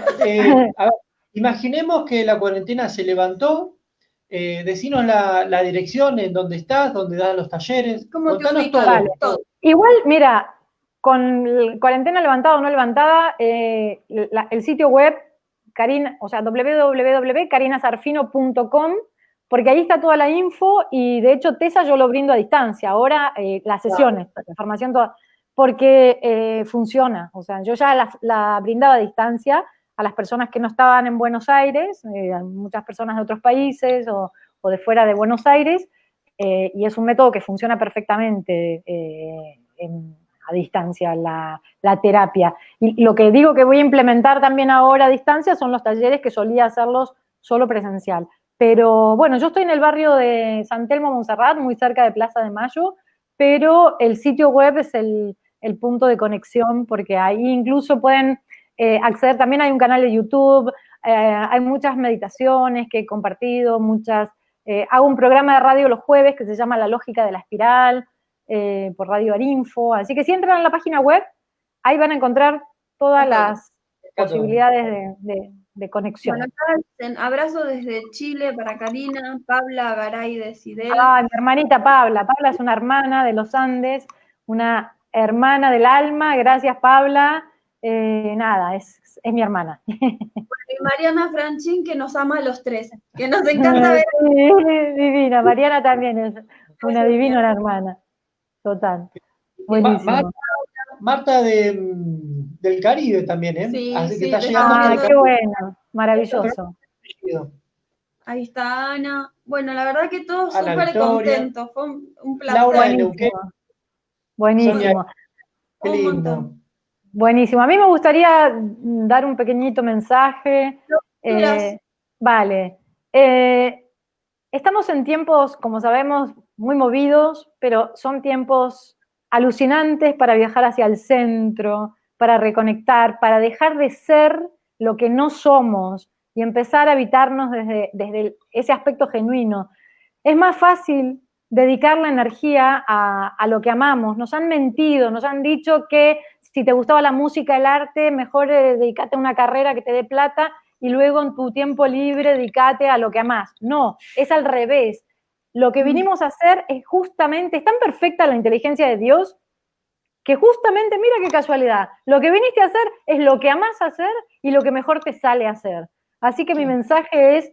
a ver, imaginemos que la cuarentena se levantó. Decinos la dirección en donde estás, donde das los talleres. ¿Cómo te Contanos ubicas? todo. Vale. Igual, mira, con cuarentena levantada o no levantada, el sitio web, o sea, www.carinasarfino.com, porque ahí está toda la info y de hecho Tessa yo lo brindo a distancia. Ahora las sesiones, la información toda, porque funciona. O sea, yo ya la brindaba a distancia a las personas que no estaban en Buenos Aires, a muchas personas de otros países o de fuera de Buenos Aires, y es un método que funciona perfectamente a distancia, la terapia. Y lo que digo que voy a implementar también ahora a distancia son los talleres que solía hacerlos solo presencial. Pero bueno, yo estoy en el barrio de San Telmo, Montserrat, muy cerca de Plaza de Mayo, pero el sitio web es el punto de conexión, porque ahí incluso pueden acceder, también hay un canal de YouTube, hay muchas meditaciones que he compartido, hago un programa de radio los jueves que se llama La Lógica de la Espiral, por Radio Arinfo, así que si entran a la página web, ahí van a encontrar todas las posibilidades de conexión. Bueno, acá dicen, abrazo desde Chile para Karina, Pabla Garay de Sidel. Ah, mi hermanita Pabla. Pabla es una hermana de los Andes, una hermana del alma. Gracias, Pabla. Nada, es mi hermana. Y Mariana Franchín, que nos ama a los tres, que nos encanta ver. Sí, divina. Mariana también es una divina hermana. Total. Buenísimo. Marta del Caribe también, ¿eh? Sí, así que sí, está llegando. Ah, qué bueno. Maravilloso. Ahí está Ana. Bueno, la verdad que todos Ana súper Victoria. contentos. Fue un placer. Laura de Neuquén. Buenísimo. Sonia, qué Un lindo. montón. Buenísimo. A mí me gustaría dar un pequeñito mensaje. Vale. Estamos en tiempos, como sabemos, muy movidos, pero son tiempos alucinantes para viajar hacia el centro, para reconectar, para dejar de ser lo que no somos y empezar a habitarnos desde ese aspecto genuino. Es más fácil dedicar la energía a lo que amamos. Nos han mentido, nos han dicho que si te gustaba la música, el arte, mejor dedícate a una carrera que te dé plata y luego en tu tiempo libre dedícate a lo que amás. No, es al revés. Lo que vinimos a hacer es justamente, es tan perfecta la inteligencia de Dios que justamente, mira qué casualidad, lo que viniste a hacer es lo que amás hacer y lo que mejor te sale hacer. Así que mi mensaje es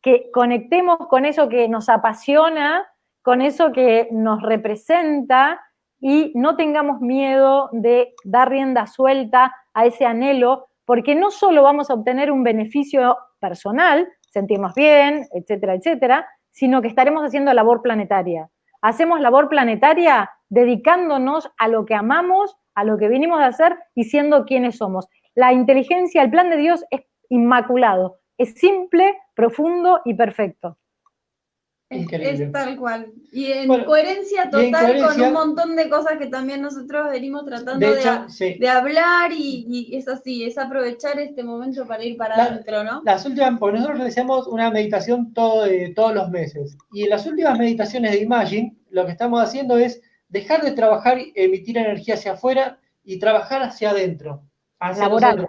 que conectemos con eso que nos apasiona, con eso que nos representa y no tengamos miedo de dar rienda suelta a ese anhelo, porque no solo vamos a obtener un beneficio personal, sentirnos bien, etcétera, etcétera, sino que estaremos haciendo labor planetaria. Hacemos labor planetaria dedicándonos a lo que amamos, a lo que vinimos a hacer y siendo quienes somos. La inteligencia, el plan de Dios es inmaculado, es simple, profundo y perfecto. Es tal cual. Y en coherencia total con un montón de cosas que también nosotros venimos tratando de hablar y es así, es aprovechar este momento para ir para adentro, ¿no? Las últimas, porque nosotros realizamos una meditación todos los meses. Y en las últimas meditaciones de Imagine, lo que estamos haciendo es dejar de trabajar y emitir energía hacia afuera y trabajar hacia adentro. Hacia laboral.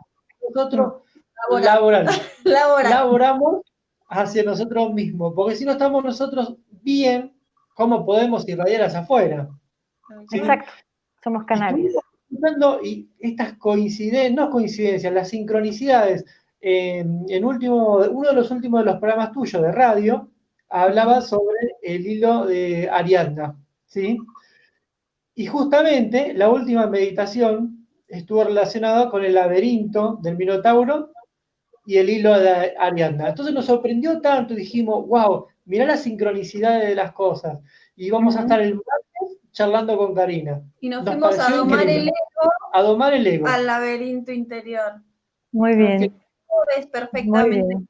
Nosotros laboramos hacia nosotros mismos, porque si no estamos nosotros bien, ¿cómo podemos irradiar hacia afuera? ¿Sí? Exacto, somos canales. Y estas coincidencias, no coincidencias, las sincronicidades, uno de los últimos de los programas tuyos de radio, hablaba sobre el hilo de Ariadna, ¿sí? Y justamente la última meditación estuvo relacionada con el laberinto del Minotauro y el hilo de Ariadna. Entonces nos sorprendió tanto y dijimos, wow, mirá la sincronicidad de las cosas. Y vamos a estar el martes charlando con Karina. Y nos Nos fuimos a pareció domar increíble. A domar el ego. al laberinto interior. Muy bien, Lo ves muy perfectamente. bien.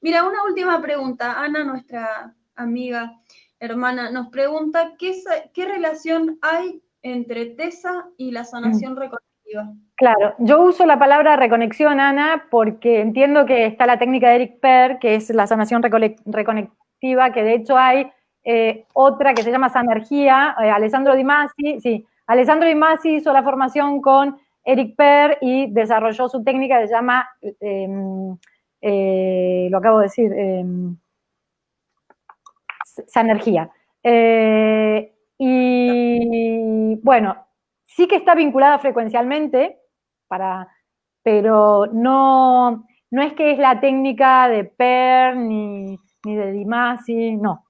Mira, una última pregunta. Ana, nuestra amiga, hermana, nos pregunta ¿qué relación hay entre TESA y la sanación reconectiva? Claro, yo uso la palabra reconexión, Ana, porque entiendo que está la técnica de Eric Per, que es la sanación reconectiva, que de hecho hay otra que se llama Sanergia, Alessandro Di Masi, sí, Alessandro Di Masi hizo la formación con Eric Per y desarrolló su técnica que se llama, lo acabo de decir, Sanergia. Y bueno, sí que está vinculada frecuencialmente, pero no es que es la técnica de Per ni de Di Masi, no.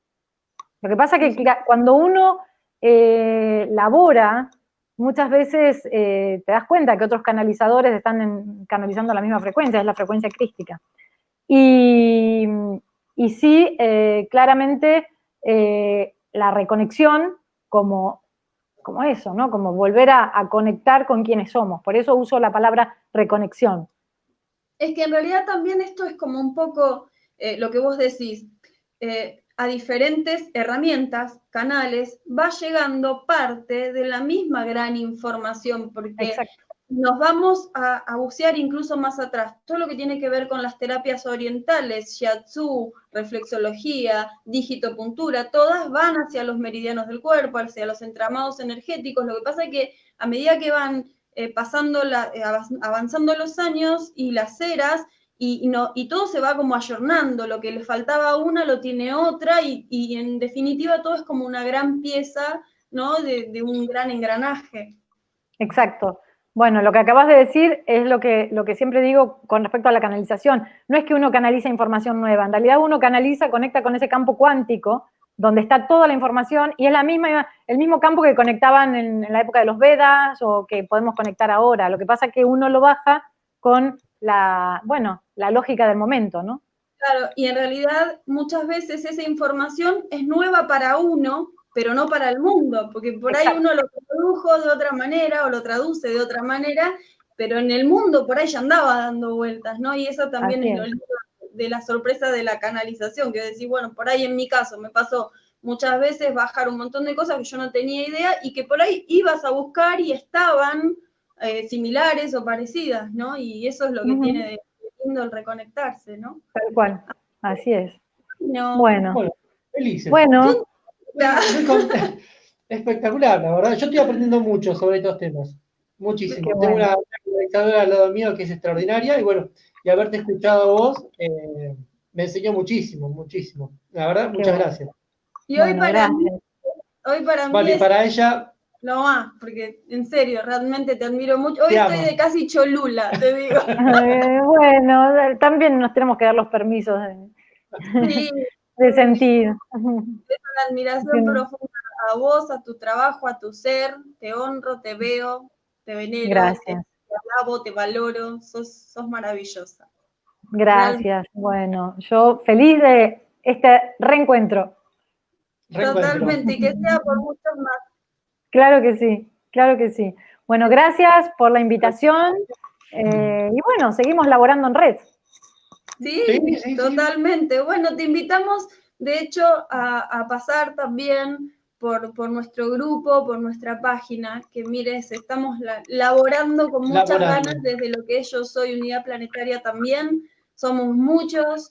Lo que pasa es que cuando uno labora, muchas veces te das cuenta que otros canalizadores están canalizando la misma frecuencia, es la frecuencia crística. Y sí, claramente la reconexión como eso, ¿no? Como volver a conectar con quienes somos. Por eso uso la palabra reconexión. Es que en realidad también esto es como un poco lo que vos decís. A diferentes herramientas, canales, va llegando parte de la misma gran información, porque Exacto. nos vamos a bucear incluso más atrás. Todo lo que tiene que ver con las terapias orientales, shiatsu, reflexología, digitopuntura, todas van hacia los meridianos del cuerpo, hacia los entramados energéticos. Lo que pasa es que a medida que van avanzando los años y las eras, y todo se va como ayornando, lo que le faltaba a una lo tiene otra, y en definitiva todo es como una gran pieza, ¿no? de un gran engranaje. Exacto. Bueno, lo que acabas de decir es lo que siempre digo con respecto a la canalización. No es que uno canaliza información nueva, en realidad uno conecta con ese campo cuántico, donde está toda la información, y es el mismo campo que conectaban en la época de los Vedas, o que podemos conectar ahora. Lo que pasa es que uno lo baja con la lógica del momento, ¿no? Claro, y en realidad muchas veces esa información es nueva para uno, pero no para el mundo, porque por ahí uno lo produjo de otra manera o lo traduce de otra manera, pero en el mundo por ahí ya andaba dando vueltas, ¿no? Y eso también es lo lindo de la sorpresa de la canalización, que decir, bueno, por ahí en mi caso me pasó muchas veces bajar un montón de cosas que yo no tenía idea y que por ahí ibas a buscar y estaban similares o parecidas, ¿no? Y eso es lo que tiene de lindo el reconectarse, ¿no? Tal cual, así es. No. Bueno, felices. Bueno. Espectacular, la verdad. Yo estoy aprendiendo mucho sobre estos temas. Muchísimo. Bueno. Tengo una canalizadora al lado mío que es extraordinaria, y bueno, y haberte escuchado a vos me enseñó muchísimo, muchísimo. La verdad, muchas gracias. Y hoy para mí vale, es para ella lo más, porque en serio, realmente te admiro mucho. Hoy estoy de casi Cholula, te digo. Bueno, también nos tenemos que dar los permisos de sentir. Es una admiración profunda a vos, a tu trabajo, a tu ser. Te honro, te veo, te venero, gracias. te alabo, te valoro. Sos maravillosa. Gracias. Bueno, yo feliz de este reencuentro. Totalmente, y que sea por muchos más. Claro que sí, claro que sí. Bueno, gracias por la invitación y bueno, seguimos laborando en red. Sí, totalmente. Bueno, te invitamos, de hecho, a pasar también por nuestro grupo, por nuestra página, que mires, estamos laborando con muchas ganas desde lo que es Yo Soy Unidad Planetaria también. Somos muchos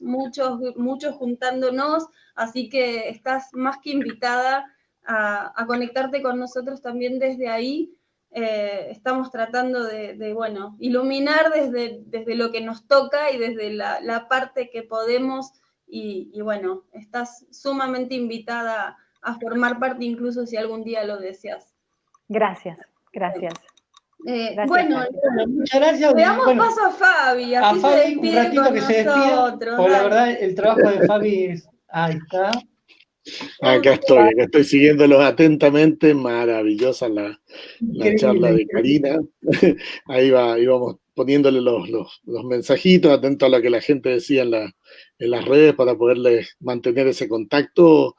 juntándonos, así que estás más que invitada a conectarte con nosotros también desde ahí. Estamos tratando de iluminar desde lo que nos toca y desde la parte que podemos, y bueno, estás sumamente invitada a formar parte, incluso si algún día lo deseas. Gracias, gracias. Bueno, muchas gracias. Le damos paso a Fabi, así Fabi, se despide un ratito con que se despide, porque la verdad el trabajo de Fabi es... Ahí está. Acá estoy siguiéndolos atentamente. Maravillosa la charla de Karina. Ahí vamos poniéndole los mensajitos, atento a lo que la gente decía en las redes para poderles mantener ese contacto.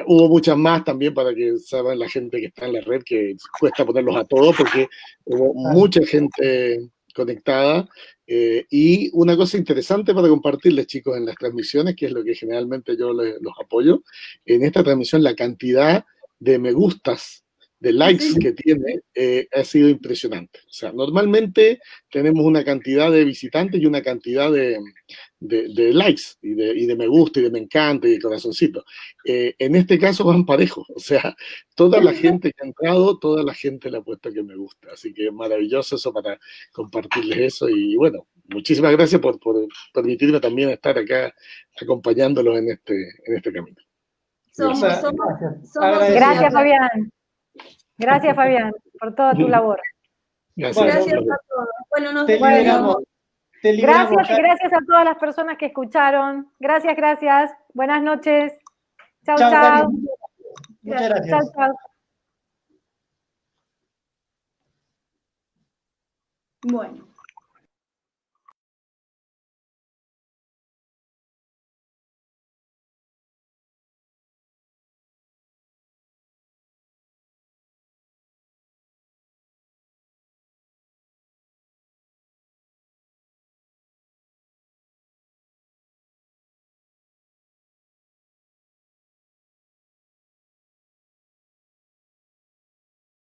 Hubo muchas más también para que sepan la gente que está en la red, que cuesta ponerlos a todos porque hubo mucha gente conectada. Y una cosa interesante para compartirles, chicos, en las transmisiones, que es lo que generalmente yo los apoyo, en esta transmisión la cantidad de me gustas, de likes que tiene, ha sido impresionante. O sea, normalmente tenemos una cantidad de visitantes y una cantidad de likes y de me gusta y de me encanta y de corazoncito. En este caso van parejos. O sea, toda la gente que ha entrado, toda la gente le ha puesto que me gusta. Así que maravilloso eso para compartirles eso. Y bueno, muchísimas gracias por permitirme también estar acá acompañándolos en este camino. Gracias, Fabián. Gracias, Fabián, por toda tu labor. Gracias. Gracias a todos. Bueno, nos liberamos. Gracias y gracias a todas las personas que escucharon. Gracias, gracias. Buenas noches. Chao, chao. Muchas gracias. Chao, chao. Bueno.